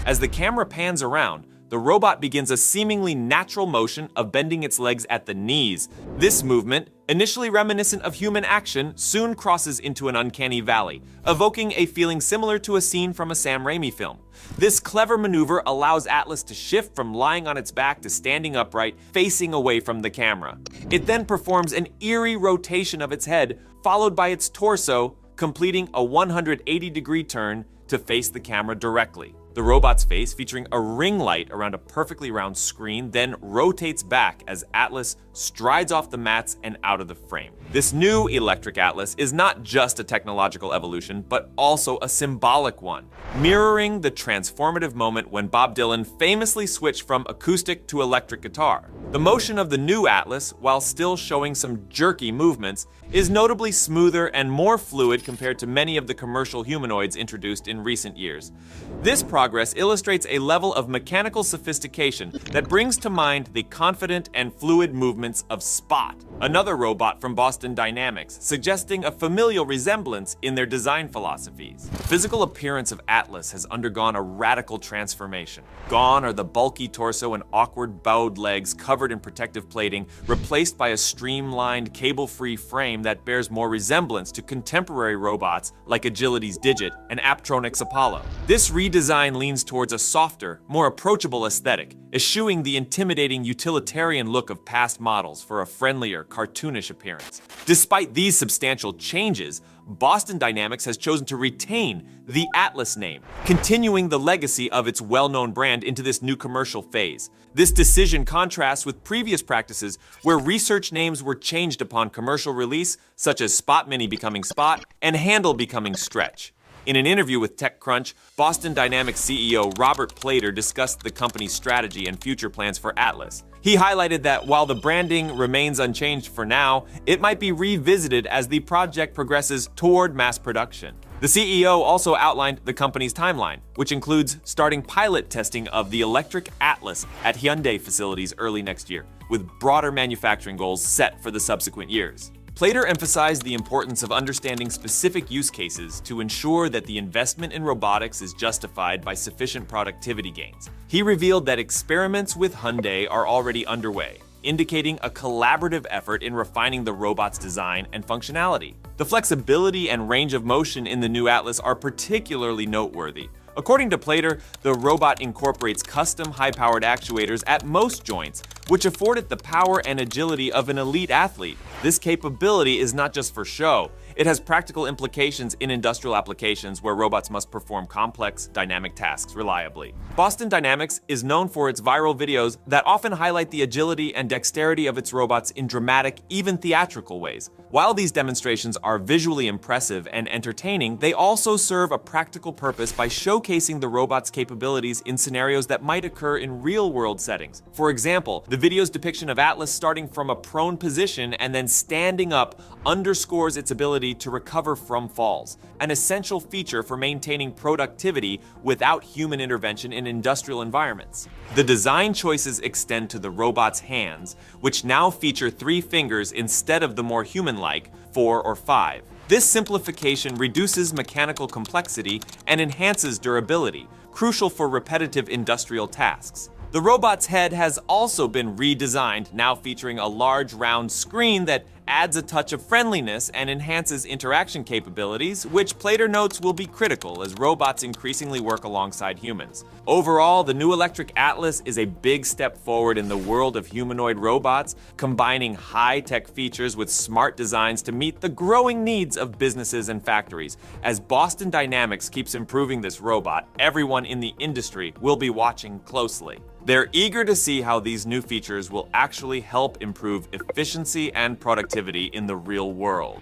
As the camera pans around, the robot begins a seemingly natural motion of bending its legs at the knees. This movement, initially reminiscent of human action, soon crosses into an uncanny valley, evoking a feeling similar to a scene from a Sam Raimi film. This clever maneuver allows Atlas to shift from lying on its back to standing upright, facing away from the camera. It then performs an eerie rotation of its head, followed by its torso, completing a 180-degree turn to face the camera directly. The robot's face, featuring a ring light around a perfectly round screen, then rotates back as Atlas strides off the mats and out of the frame. This new electric Atlas is not just a technological evolution, but also a symbolic one, mirroring the transformative moment when Bob Dylan famously switched from acoustic to electric guitar. The motion of the new Atlas, while still showing some jerky movements, is notably smoother and more fluid compared to many of the commercial humanoids introduced in recent years. This progress illustrates a level of mechanical sophistication that brings to mind the confident and fluid movements of Spot, another robot from Boston Dynamics, suggesting a familial resemblance in their design philosophies. The physical appearance of Atlas has undergone a radical transformation. Gone are the bulky torso and awkward bowed legs covered in protective plating, replaced by a streamlined, cable-free frame that bears more resemblance to contemporary robots like Agility's Digit and Apptronic's Apollo. This redesign leans towards a softer, more approachable aesthetic, eschewing the intimidating utilitarian look of past models for a friendlier, cartoonish appearance. Despite these substantial changes, Boston Dynamics has chosen to retain the Atlas name, continuing the legacy of its well-known brand into this new commercial phase. This decision contrasts with previous practices where research names were changed upon commercial release, such as Spot Mini becoming Spot and Handle becoming Stretch. In an interview with TechCrunch, Boston Dynamics CEO Robert Plater discussed the company's strategy and future plans for Atlas. He highlighted that while the branding remains unchanged for now, it might be revisited as the project progresses toward mass production. The CEO also outlined the company's timeline, which includes starting pilot testing of the electric Atlas at Hyundai facilities early next year, with broader manufacturing goals set for the subsequent years. Plater emphasized the importance of understanding specific use cases to ensure that the investment in robotics is justified by sufficient productivity gains. He revealed that experiments with Hyundai are already underway, indicating a collaborative effort in refining the robot's design and functionality. The flexibility and range of motion in the new Atlas are particularly noteworthy. According to Plater, the robot incorporates custom high-powered actuators at most joints, which afford it the power and agility of an elite athlete. This capability is not just for show. It has practical implications in industrial applications where robots must perform complex, dynamic tasks reliably. Boston Dynamics is known for its viral videos that often highlight the agility and dexterity of its robots in dramatic, even theatrical ways. While these demonstrations are visually impressive and entertaining, they also serve a practical purpose by showcasing the robot's capabilities in scenarios that might occur in real-world settings. For example, the video's depiction of Atlas starting from a prone position and then standing up underscores its ability to recover from falls, an essential feature for maintaining productivity without human intervention in industrial environments. The design choices extend to the robot's hands, which now feature 3 fingers instead of the more human-like 4 or 5. This simplification reduces mechanical complexity and enhances durability, crucial for repetitive industrial tasks. The robot's head has also been redesigned, now featuring a large round screen that adds a touch of friendliness and enhances interaction capabilities, which Plater notes will be critical as robots increasingly work alongside humans. Overall, the new electric Atlas is a big step forward in the world of humanoid robots, combining high-tech features with smart designs to meet the growing needs of businesses and factories. As Boston Dynamics keeps improving this robot, everyone in the industry will be watching closely. They're eager to see how these new features will actually help improve efficiency and productivity in the real world.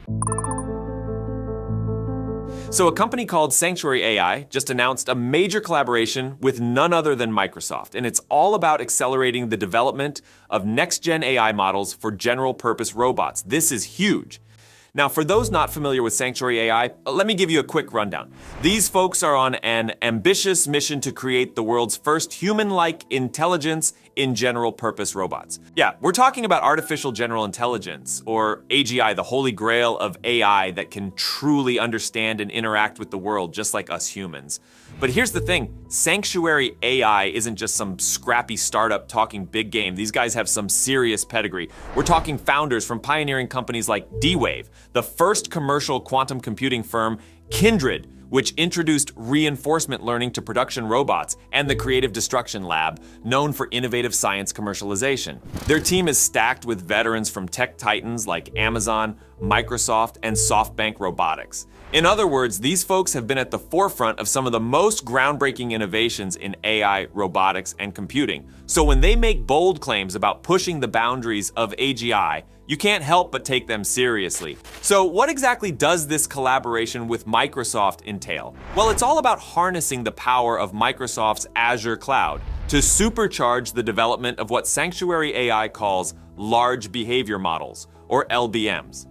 So a company called Sanctuary AI just announced a major collaboration with none other than Microsoft, and it's all about accelerating the development of next-gen AI models for general-purpose robots. This is huge. Now, for those not familiar with Sanctuary AI, let me give you a quick rundown. These folks are on an ambitious mission to create the world's first human-like intelligence in general-purpose robots. Yeah, we're talking about artificial general intelligence, or AGI, the holy grail of AI that can truly understand and interact with the world just like us humans. But here's the thing, Sanctuary AI isn't just some scrappy startup talking big game. These guys have some serious pedigree. We're talking founders from pioneering companies like D-Wave, the first commercial quantum computing firm, Kindred, which introduced reinforcement learning to production robots, and the Creative Destruction Lab, known for innovative science commercialization. Their team is stacked with veterans from tech titans like Amazon, Microsoft, and SoftBank Robotics. In other words, these folks have been at the forefront of some of the most groundbreaking innovations in AI, robotics, and computing. So when they make bold claims about pushing the boundaries of AGI, you can't help but take them seriously. So what exactly does this collaboration with Microsoft entail? Well, it's all about harnessing the power of Microsoft's Azure cloud to supercharge the development of what Sanctuary AI calls large behavior models, or LBMs.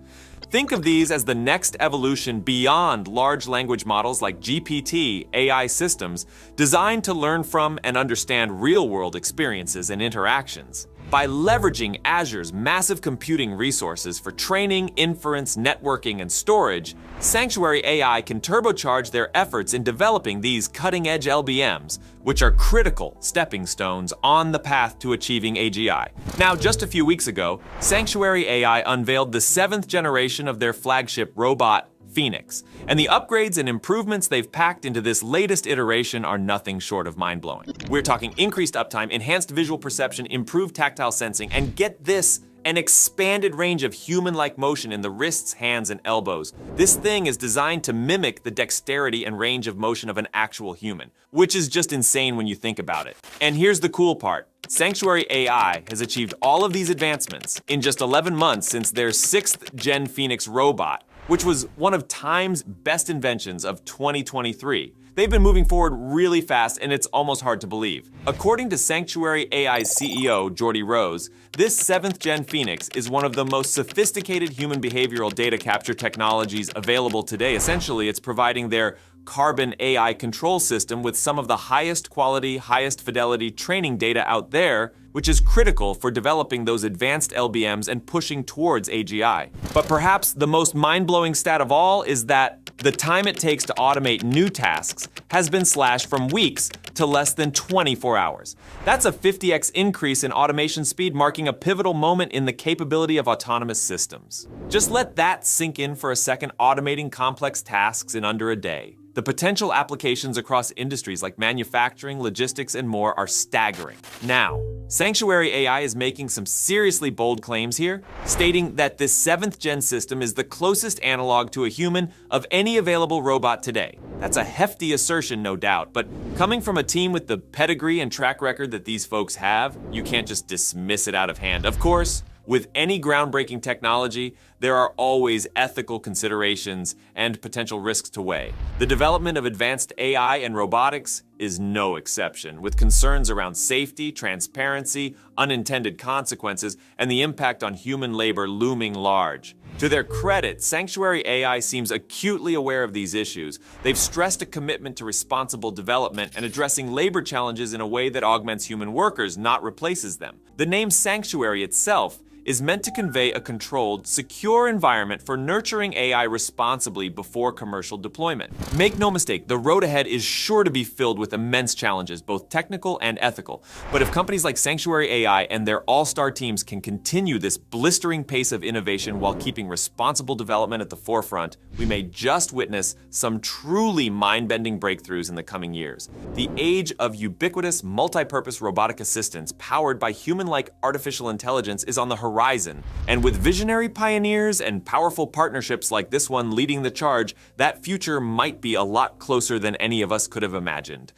Think of these as the next evolution beyond large language models like GPT AI systems designed to learn from and understand real-world experiences and interactions. By leveraging Azure's massive computing resources for training, inference, networking, and storage, Sanctuary AI can turbocharge their efforts in developing these cutting-edge LBMs, which are critical stepping stones on the path to achieving AGI. Now, just a few weeks ago, Sanctuary AI unveiled the 7th generation of their flagship robot, Phoenix, and the upgrades and improvements they've packed into this latest iteration are nothing short of mind-blowing. We're talking increased uptime, enhanced visual perception, improved tactile sensing, and get this, an expanded range of human-like motion in the wrists, hands, and elbows. This thing is designed to mimic the dexterity and range of motion of an actual human, which is just insane when you think about it. And here's the cool part. Sanctuary AI has achieved all of these advancements in just 11 months since their 6th Gen Phoenix robot, which was one of Time's best inventions of 2023. They've been moving forward really fast, and it's almost hard to believe. According to Sanctuary AI's CEO, Jordy Rose, this 7th Gen Phoenix is one of the most sophisticated human behavioral data capture technologies available today. Essentially, it's providing their Carbon AI control system with some of the highest quality, highest fidelity training data out there, which is critical for developing those advanced LBMs and pushing towards AGI. But perhaps the most mind-blowing stat of all is that the time it takes to automate new tasks has been slashed from weeks to less than 24 hours. That's a 50x increase in automation speed, marking a pivotal moment in the capability of autonomous systems. Just let that sink in for a second, automating complex tasks in under a day. The potential applications across industries like manufacturing, logistics, and more are staggering. Now, Sanctuary AI is making some seriously bold claims here, stating that this 7th Gen system is the closest analog to a human of any available robot today. That's a hefty assertion, no doubt, but coming from a team with the pedigree and track record that these folks have, you can't just dismiss it out of hand. Of course, with any groundbreaking technology, there are always ethical considerations and potential risks to weigh. The development of advanced AI and robotics is no exception, with concerns around safety, transparency, unintended consequences, and the impact on human labor looming large. To their credit, Sanctuary AI seems acutely aware of these issues. They've stressed a commitment to responsible development and addressing labor challenges in a way that augments human workers, not replaces them. The name Sanctuary itself is meant to convey a controlled, secure environment for nurturing AI responsibly before commercial deployment. Make no mistake, the road ahead is sure to be filled with immense challenges, both technical and ethical. But if companies like Sanctuary AI and their all-star teams can continue this blistering pace of innovation while keeping responsible development at the forefront, we may just witness some truly mind-bending breakthroughs in the coming years. The age of ubiquitous, multi-purpose robotic assistants powered by human-like artificial intelligence is on the horizon. And with visionary pioneers and powerful partnerships like this one leading the charge, that future might be a lot closer than any of us could have imagined.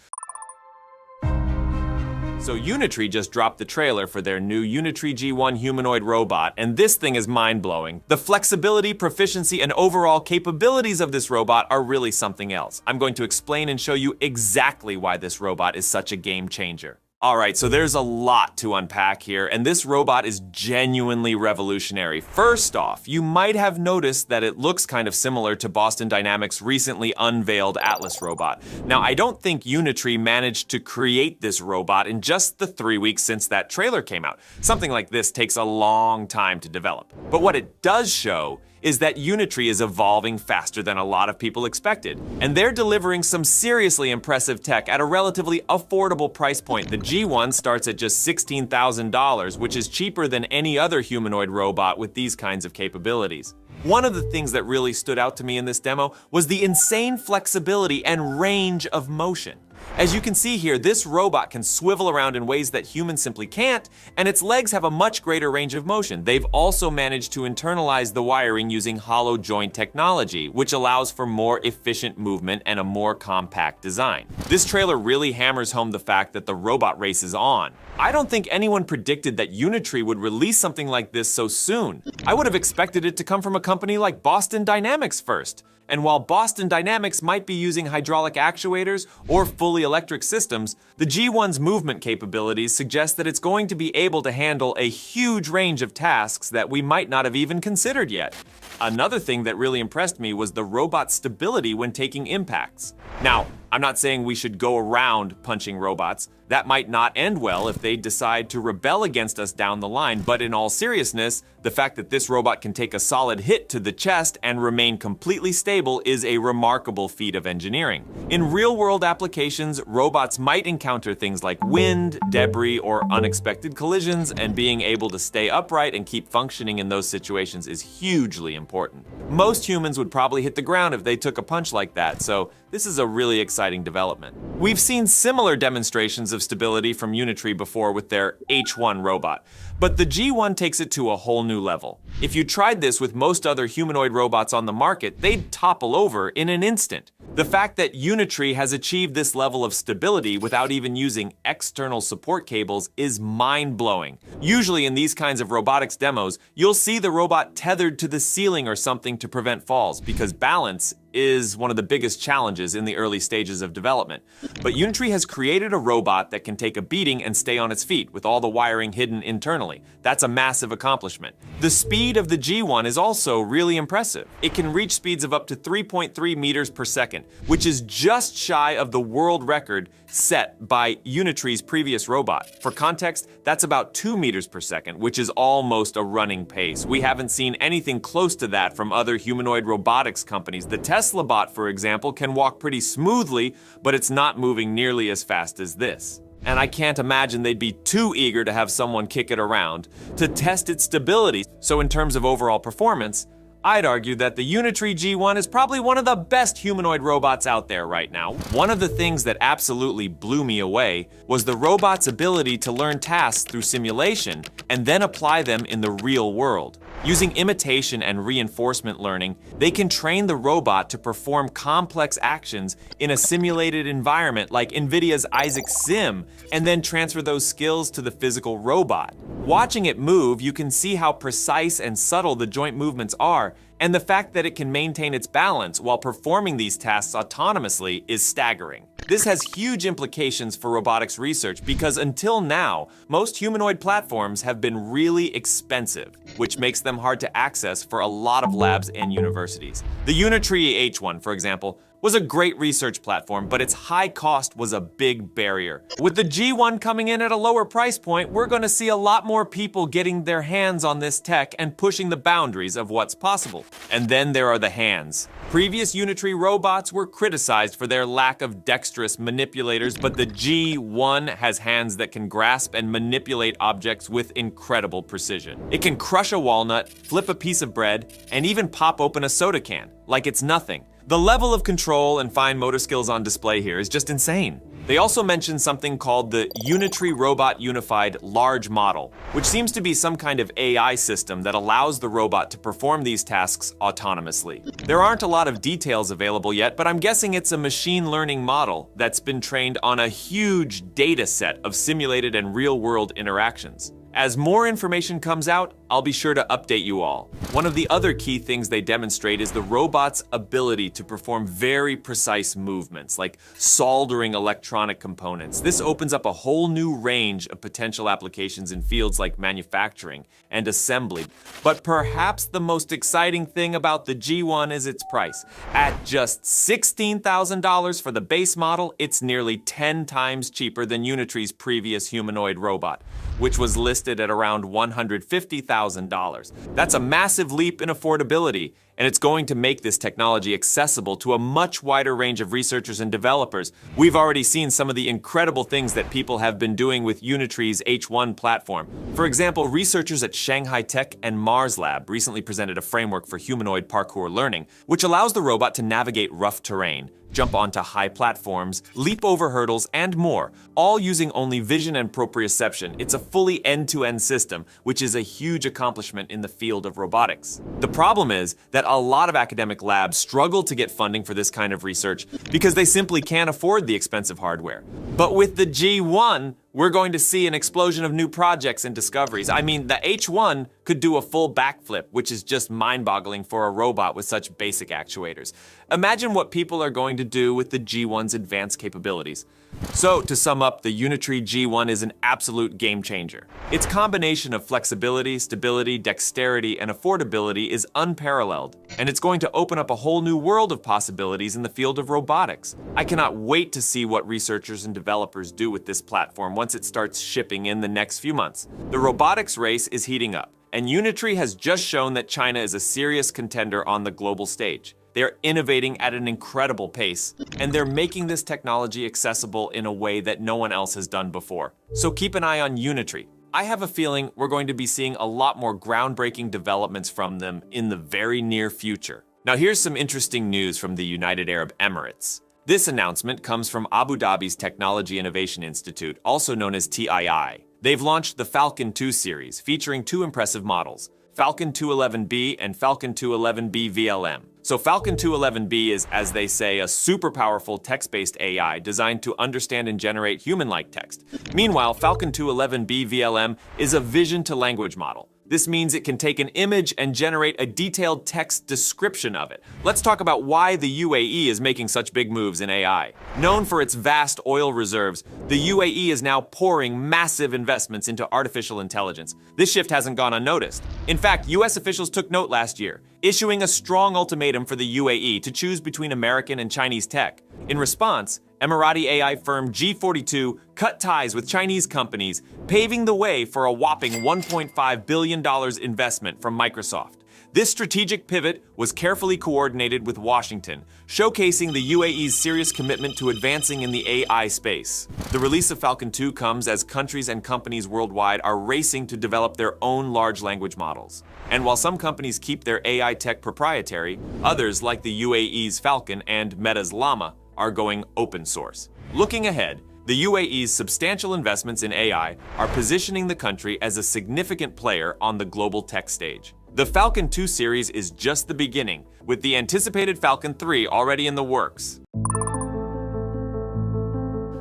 So Unitree just dropped the trailer for their new Unitree G1 humanoid robot, and this thing is mind-blowing. The flexibility, proficiency, and overall capabilities of this robot are really something else. I'm going to explain and show you exactly why this robot is such a game changer. Alright, so there's a lot to unpack here, and this robot is genuinely revolutionary. First off, you might have noticed that it looks kind of similar to Boston Dynamics' recently unveiled Atlas robot. Now, I don't think Unitree managed to create this robot in just the 3 weeks since that trailer came out. Something like this takes a long time to develop. But what it does show is that Unitree is evolving faster than a lot of people expected, and they're delivering some seriously impressive tech at a relatively affordable price point. The G1 starts at just $16,000, which is cheaper than any other humanoid robot with these kinds of capabilities. One of the things that really stood out to me in this demo was the insane flexibility and range of motion. As you can see here, this robot can swivel around in ways that humans simply can't, and its legs have a much greater range of motion. They've also managed to internalize the wiring using hollow joint technology, which allows for more efficient movement and a more compact design. This trailer really hammers home the fact that the robot race is on. I don't think anyone predicted that Unitree would release something like this so soon. I would have expected it to come from a company like Boston Dynamics first. And while Boston Dynamics might be using hydraulic actuators or fully electric systems, the G1's movement capabilities suggest that it's going to be able to handle a huge range of tasks that we might not have even considered yet. Another thing that really impressed me was the robot's stability when taking impacts. Now, I'm not saying we should go around punching robots. That might not end well if they decide to rebel against us down the line, but in all seriousness, the fact that this robot can take a solid hit to the chest and remain completely stable is a remarkable feat of engineering. In real-world applications, robots might encounter things like wind, debris, or unexpected collisions, and being able to stay upright and keep functioning in those situations is hugely important. Most humans would probably hit the ground if they took a punch like that, so this is a really exciting development. We've seen similar demonstrations of stability from Unitree before with their H1 robot, but the G1 takes it to a whole new level. If you tried this with most other humanoid robots on the market, they'd topple over in an instant. The fact that Unitree has achieved this level of stability without even using external support cables is mind-blowing. Usually in these kinds of robotics demos, you'll see the robot tethered to the ceiling or something to prevent falls, because balance is one of the biggest challenges in the early stages of development. But Unitree has created a robot that can take a beating and stay on its feet with all the wiring hidden internally. That's a massive accomplishment. The speed of the G1 is also really impressive. It can reach speeds of up to 3.3 meters per second, which is just shy of the world record set by Unitree's previous robot. For context, that's about 2 meters per second, which is almost a running pace. We haven't seen anything close to that from other humanoid robotics companies. The Tesla bot, for example, can walk pretty smoothly, but it's not moving nearly as fast as this. And I can't imagine they'd be too eager to have someone kick it around to test its stability. So in terms of overall performance, I'd argue that the Unitree G1 is probably one of the best humanoid robots out there right now. One of the things that absolutely blew me away was the robot's ability to learn tasks through simulation and then apply them in the real world. Using imitation and reinforcement learning, they can train the robot to perform complex actions in a simulated environment like NVIDIA's Isaac Sim, and then transfer those skills to the physical robot. Watching it move, you can see how precise and subtle the joint movements are, and the fact that it can maintain its balance while performing these tasks autonomously is staggering. This has huge implications for robotics research because until now, most humanoid platforms have been really expensive, which makes them hard to access for a lot of labs and universities. The Unitree H1, for example, was a great research platform, but its high cost was a big barrier. With the G1 coming in at a lower price point, we're going to see a lot more people getting their hands on this tech and pushing the boundaries of what's possible. And then there are the hands. Previous Unitree robots were criticized for their lack of dexterous manipulators, but the G1 has hands that can grasp and manipulate objects with incredible precision. It can crush a walnut, flip a piece of bread, and even pop open a soda can, like it's nothing. The level of control and fine motor skills on display here is just insane. They also mentioned something called the Unitree Robot Unified Large Model, which seems to be some kind of AI system that allows the robot to perform these tasks autonomously. There aren't a lot of details available yet, but I'm guessing it's a machine learning model that's been trained on a huge data set of simulated and real-world interactions. As more information comes out, I'll be sure to update you all. One of the other key things they demonstrate is the robot's ability to perform very precise movements, like soldering electronic components. This opens up a whole new range of potential applications in fields like manufacturing and assembly. But perhaps the most exciting thing about the G1 is its price. At just $16,000 for the base model, it's nearly 10 times cheaper than Unitree's previous humanoid robot, which was listed at around $150,000 $100,000. That's a massive leap in affordability, and it's going to make this technology accessible to a much wider range of researchers and developers. We've already seen some of the incredible things that people have been doing with Unitree's H1 platform. For example, researchers at Shanghai Tech and Mars Lab recently presented a framework for humanoid parkour learning, which allows the robot to navigate rough terrain, jump onto high platforms, leap over hurdles, and more, all using only vision and proprioception. It's a fully end-to-end system, which is a huge accomplishment in the field of robotics. The problem is that a lot of academic labs struggle to get funding for this kind of research because they simply can't afford the expensive hardware. But with the G1, we're going to see an explosion of new projects and discoveries. I mean, the H1 could do a full backflip, which is just mind-boggling for a robot with such basic actuators. Imagine what people are going to do with the G1's advanced capabilities. So, to sum up, the Unitree G1 is an absolute game changer. Its combination of flexibility, stability, dexterity, and affordability is unparalleled, and it's going to open up a whole new world of possibilities in the field of robotics. I cannot wait to see what researchers and developers do with this platform once it starts shipping in the next few months. The robotics race is heating up, and Unitree has just shown that China is a serious contender on the global stage. They're innovating at an incredible pace, and they're making this technology accessible in a way that no one else has done before. So keep an eye on Unitree. I have a feeling we're going to be seeing a lot more groundbreaking developments from them in the very near future. Now here's some interesting news from the United Arab Emirates. This announcement comes from Abu Dhabi's Technology Innovation Institute, also known as TII. They've launched the Falcon 2 series, featuring two impressive models, Falcon 211B and Falcon 211B VLM. So Falcon 211B is, as they say, a super powerful text-based AI designed to understand and generate human-like text. Meanwhile, Falcon 211B VLM is a vision-to-language model. This means it can take an image and generate a detailed text description of it. Let's talk about why the UAE is making such big moves in AI. Known for its vast oil reserves, the UAE is now pouring massive investments into artificial intelligence. This shift hasn't gone unnoticed. In fact, US officials took note last year, issuing a strong ultimatum for the UAE to choose between American and Chinese tech. In response, Emirati AI firm G42 cut ties with Chinese companies, paving the way for a whopping $1.5 billion investment from Microsoft. This strategic pivot was carefully coordinated with Washington, showcasing the UAE's serious commitment to advancing in the AI space. The release of Falcon 2 comes as countries and companies worldwide are racing to develop their own large language models. And while some companies keep their AI tech proprietary, others, like the UAE's Falcon and Meta's Llama, are going open source. Looking ahead, the UAE's substantial investments in AI are positioning the country as a significant player on the global tech stage. The Falcon 2 series is just the beginning, with the anticipated Falcon 3 already in the works.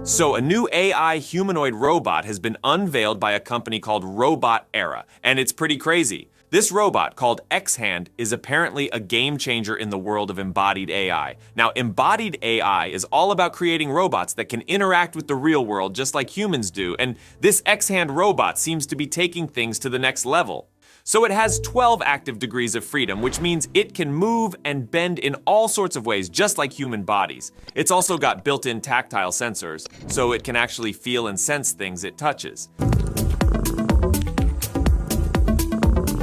So a new AI humanoid robot has been unveiled by a company called Robotics, and it's pretty crazy. This robot, called X-Hand, is apparently a game changer in the world of embodied AI. Now, embodied AI is all about creating robots that can interact with the real world just like humans do, and this X-Hand robot seems to be taking things to the next level. So it has 12 active degrees of freedom, which means it can move and bend in all sorts of ways, just like human bodies. It's also got built-in tactile sensors, so it can actually feel and sense things it touches.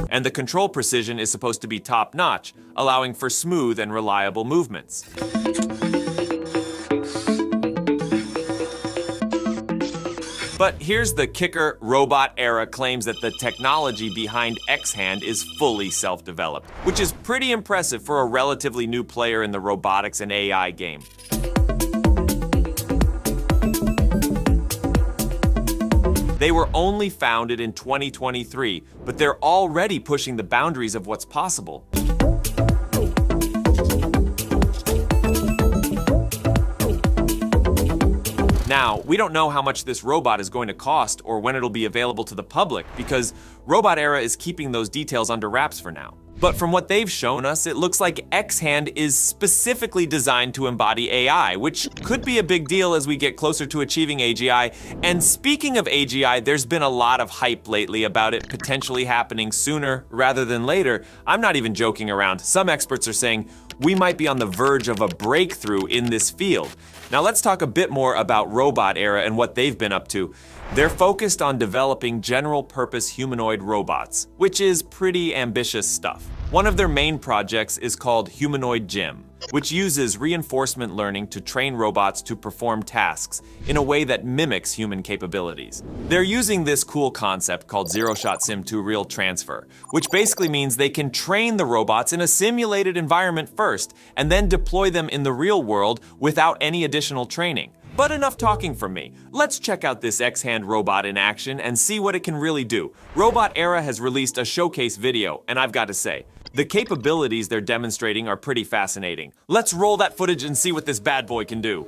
And the control precision is supposed to be top-notch, allowing for smooth and reliable movements. But here's the kicker: Robotics claims that the technology behind X-Hand is fully self-developed, which is pretty impressive for a relatively new player in the robotics and AI game. They were only founded in 2023, but they're already pushing the boundaries of what's possible. Now, we don't know how much this robot is going to cost or when it'll be available to the public, because Robotics is keeping those details under wraps for now. But from what they've shown us, it looks like X-Hand is specifically designed to embody AI, which could be a big deal as we get closer to achieving AGI. And speaking of AGI, there's been a lot of hype lately about it potentially happening sooner rather than later. I'm not even joking around. Some experts are saying we might be on the verge of a breakthrough in this field. Now let's talk a bit more about Robotics and what they've been up to. They're focused on developing general-purpose humanoid robots, which is pretty ambitious stuff. One of their main projects is called Humanoid Gym, which uses reinforcement learning to train robots to perform tasks in a way that mimics human capabilities. They're using this cool concept called zero-shot sim to real transfer, which basically means they can train the robots in a simulated environment first and then deploy them in the real world without any additional training. But enough talking from me. Let's check out this X-Hand robot in action and see what it can really do. Robot Era has released a showcase video, and I've got to say, the capabilities they're demonstrating are pretty fascinating. Let's roll that footage and see what this bad boy can do.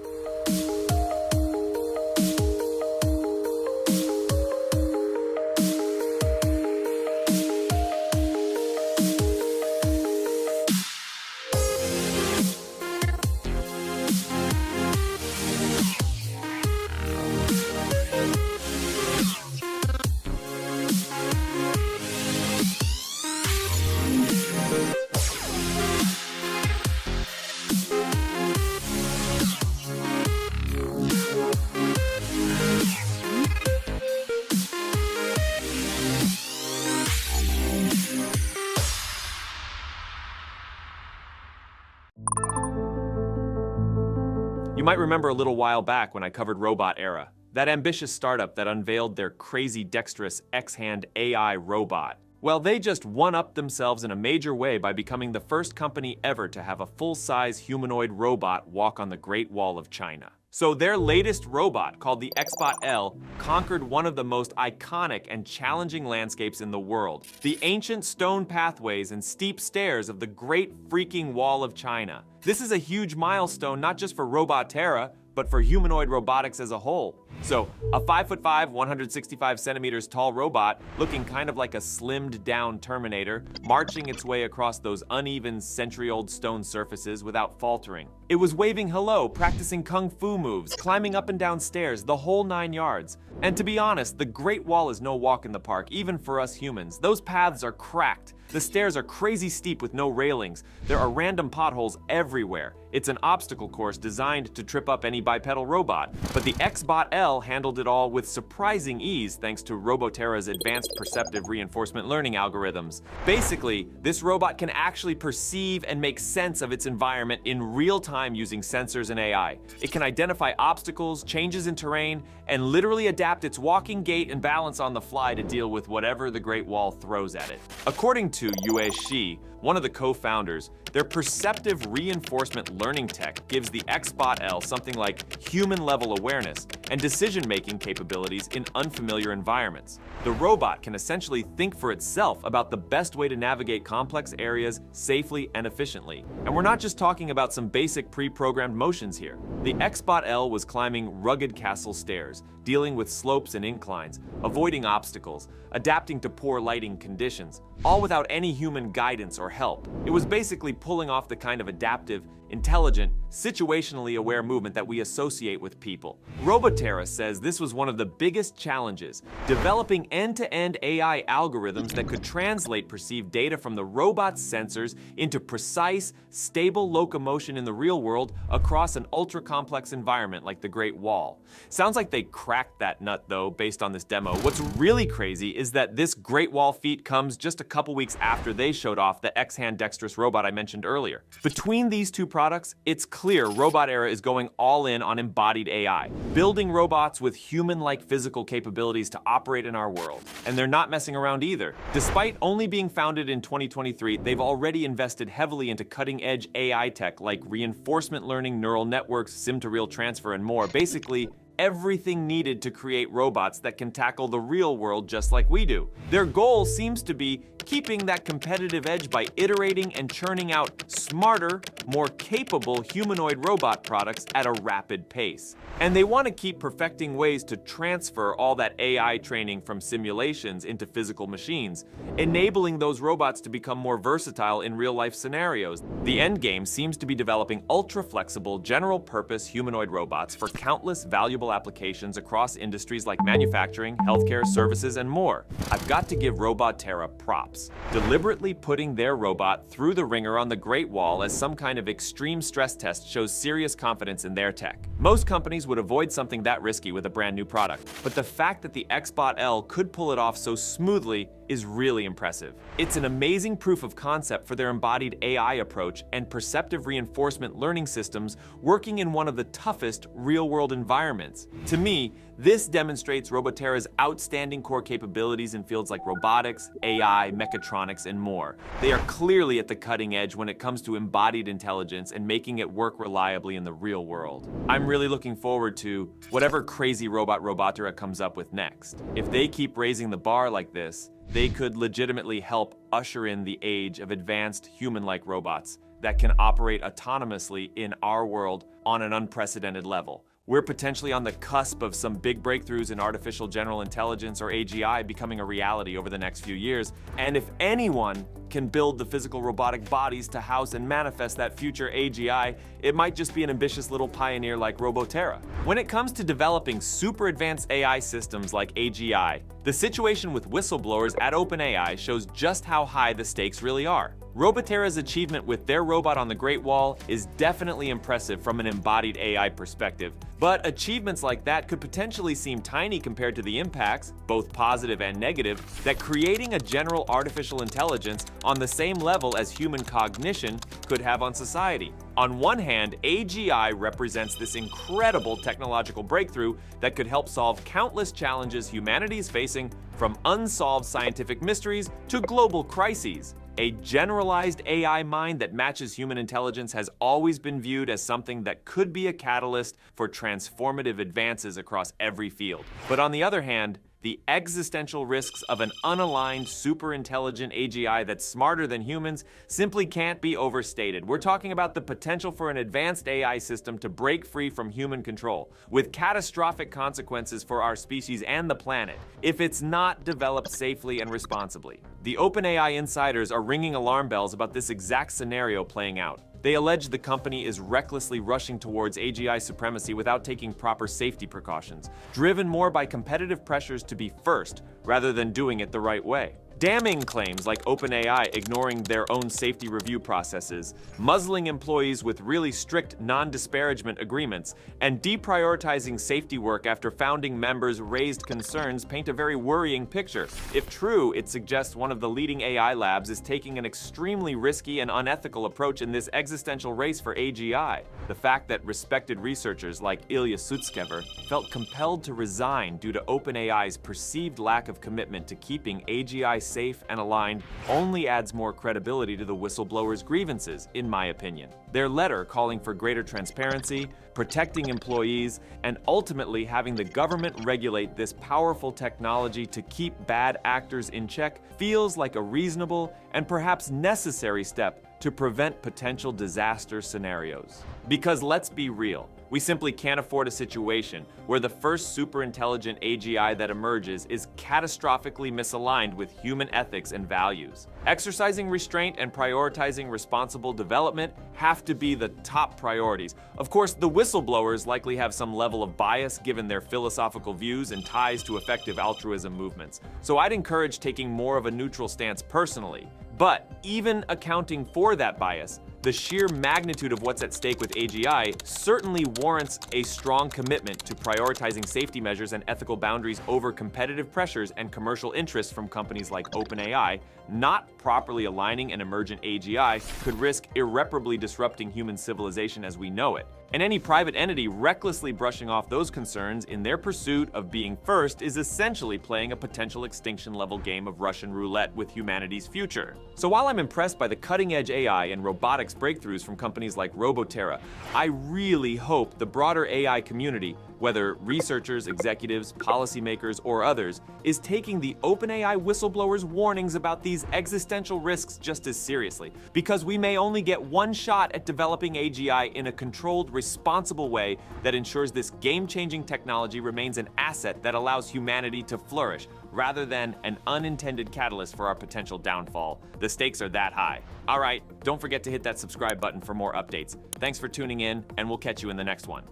You might remember a little while back when I covered Robot Era, that ambitious startup that unveiled their crazy dexterous X-Hand AI robot. Well, they just one-upped themselves in a major way by becoming the first company ever to have a full-size humanoid robot walk on the Great Wall of China. So their latest robot, called the XBot L, conquered one of the most iconic and challenging landscapes in the world, the ancient stone pathways and steep stairs of the Great Freaking Wall of China. This is a huge milestone not just for Robotera, but for humanoid robotics as a whole. So, a 5'5", 165 centimeters tall robot, looking kind of like a slimmed down Terminator, marching its way across those uneven century-old stone surfaces without faltering. It was waving hello, practicing kung fu moves, climbing up and down stairs, the whole 9 yards. And to be honest, the Great Wall is no walk in the park, even for us humans. Those paths are cracked. The stairs are crazy steep with no railings. There are random potholes everywhere. It's an obstacle course designed to trip up any bipedal robot. But the XBot L handled it all with surprising ease thanks to Robotera's advanced perceptive reinforcement learning algorithms. Basically, this robot can actually perceive and make sense of its environment in real time using sensors and AI. It can identify obstacles, changes in terrain, and literally adapt its walking gait and balance on the fly to deal with whatever the Great Wall throws at it. According to Yue Shi, one of the co-founders, their perceptive reinforcement learning tech gives the XBot L something like human-level awareness and decision-making capabilities in unfamiliar environments. The robot can essentially think for itself about the best way to navigate complex areas safely and efficiently. And we're not just talking about some basic pre-programmed motions here. The XBot L was climbing rugged castle stairs, dealing with slopes and inclines, avoiding obstacles, adapting to poor lighting conditions, all without any human guidance or help. It was basically pulling off the kind of adaptive, intelligent, situationally aware movement that we associate with people. Robotera says this was one of the biggest challenges, developing end-to-end AI algorithms that could translate perceived data from the robot's sensors into precise, stable locomotion in the real world across an ultra-complex environment like the Great Wall. Sounds like they cracked that nut though, based on this demo. What's really crazy is that this Great Wall feat comes just a couple weeks after they showed off the X-Hand dexterous robot I mentioned earlier. Between these two products, it's clear Robot Era is going all in on embodied AI, building robots with human-like physical capabilities to operate in our world. And they're not messing around either. Despite only being founded in 2023, they've already invested heavily into cutting-edge AI tech like reinforcement learning, neural networks, sim-to-real transfer, and more. Basically, everything needed to create robots that can tackle the real world just like we do. Their goal seems to be keeping that competitive edge by iterating and churning out smarter, more capable humanoid robot products at a rapid pace. And they want to keep perfecting ways to transfer all that AI training from simulations into physical machines, enabling those robots to become more versatile in real-life scenarios. The end game seems to be developing ultra-flexible, general-purpose humanoid robots for countless valuable practical applications across industries like manufacturing, healthcare, services, and more. I've got to give Roboterra props. Deliberately putting their robot through the ringer on the Great Wall as some kind of extreme stress test shows serious confidence in their tech. Most companies would avoid something that risky with a brand new product, but the fact that the XBot L could pull it off so smoothly is really impressive. It's an amazing proof of concept for their embodied AI approach and perceptive reinforcement learning systems working in one of the toughest real-world environments. To me, this demonstrates Roboterra's outstanding core capabilities in fields like robotics, AI, mechatronics, and more. They are clearly at the cutting edge when it comes to embodied intelligence and making it work reliably in the real world. I'm really looking forward to whatever crazy robot Roboterra comes up with next. If they keep raising the bar like this, they could legitimately help usher in the age of advanced human-like robots that can operate autonomously in our world on an unprecedented level. We're potentially on the cusp of some big breakthroughs in artificial general intelligence, or AGI, becoming a reality over the next few years. And if anyone can build the physical robotic bodies to house and manifest that future AGI, it might just be an ambitious little pioneer like Roboterra. When it comes to developing super advanced AI systems like AGI, the situation with whistleblowers at OpenAI shows just how high the stakes really are. Roboterra's achievement with their robot on the Great Wall is definitely impressive from an embodied AI perspective, but achievements like that could potentially seem tiny compared to the impacts, both positive and negative, that creating a general artificial intelligence on the same level as human cognition could have on society. On one hand, AGI represents this incredible technological breakthrough that could help solve countless challenges humanity is facing, from unsolved scientific mysteries to global crises. A generalized AI mind that matches human intelligence has always been viewed as something that could be a catalyst for transformative advances across every field. But on the other hand, the existential risks of an unaligned, super-intelligent AGI that's smarter than humans simply can't be overstated. We're talking about the potential for an advanced AI system to break free from human control, with catastrophic consequences for our species and the planet, if it's not developed safely and responsibly. The OpenAI insiders are ringing alarm bells about this exact scenario playing out. They allege the company is recklessly rushing towards AGI supremacy without taking proper safety precautions, driven more by competitive pressures to be first rather than doing it the right way. Damning claims like OpenAI ignoring their own safety review processes, muzzling employees with really strict non-disparagement agreements, and deprioritizing safety work after founding members raised concerns paint a very worrying picture. If true, it suggests one of the leading AI labs is taking an extremely risky and unethical approach in this existential race for AGI. The fact that respected researchers like Ilya Sutskever felt compelled to resign due to OpenAI's perceived lack of commitment to keeping AGI safe and aligned only adds more credibility to the whistleblowers' grievances, in my opinion. Their letter calling for greater transparency, protecting employees, and ultimately having the government regulate this powerful technology to keep bad actors in check feels like a reasonable and perhaps necessary step to prevent potential disaster scenarios. Because let's be real, we simply can't afford a situation where the first super-intelligent AGI that emerges is catastrophically misaligned with human ethics and values. Exercising restraint and prioritizing responsible development have to be the top priorities. Of course, the whistleblowers likely have some level of bias given their philosophical views and ties to effective altruism movements, so I'd encourage taking more of a neutral stance personally. But even accounting for that bias, the sheer magnitude of what's at stake with AGI certainly warrants a strong commitment to prioritizing safety measures and ethical boundaries over competitive pressures and commercial interests from companies like OpenAI. Not properly aligning an emergent AGI could risk irreparably disrupting human civilization as we know it. And any private entity recklessly brushing off those concerns in their pursuit of being first is essentially playing a potential extinction-level game of Russian roulette with humanity's future. So while I'm impressed by the cutting-edge AI and robotics breakthroughs from companies like Roboterra, I really hope the broader AI community, whether researchers, executives, policymakers, or others, is taking the OpenAI whistleblowers' warnings about these existential risks just as seriously, because we may only get one shot at developing AGI in a controlled, responsible way that ensures this game-changing technology remains an asset that allows humanity to flourish, rather than an unintended catalyst for our potential downfall. The stakes are that high. All right, don't forget to hit that subscribe button for more updates. Thanks for tuning in, and we'll catch you in the next one.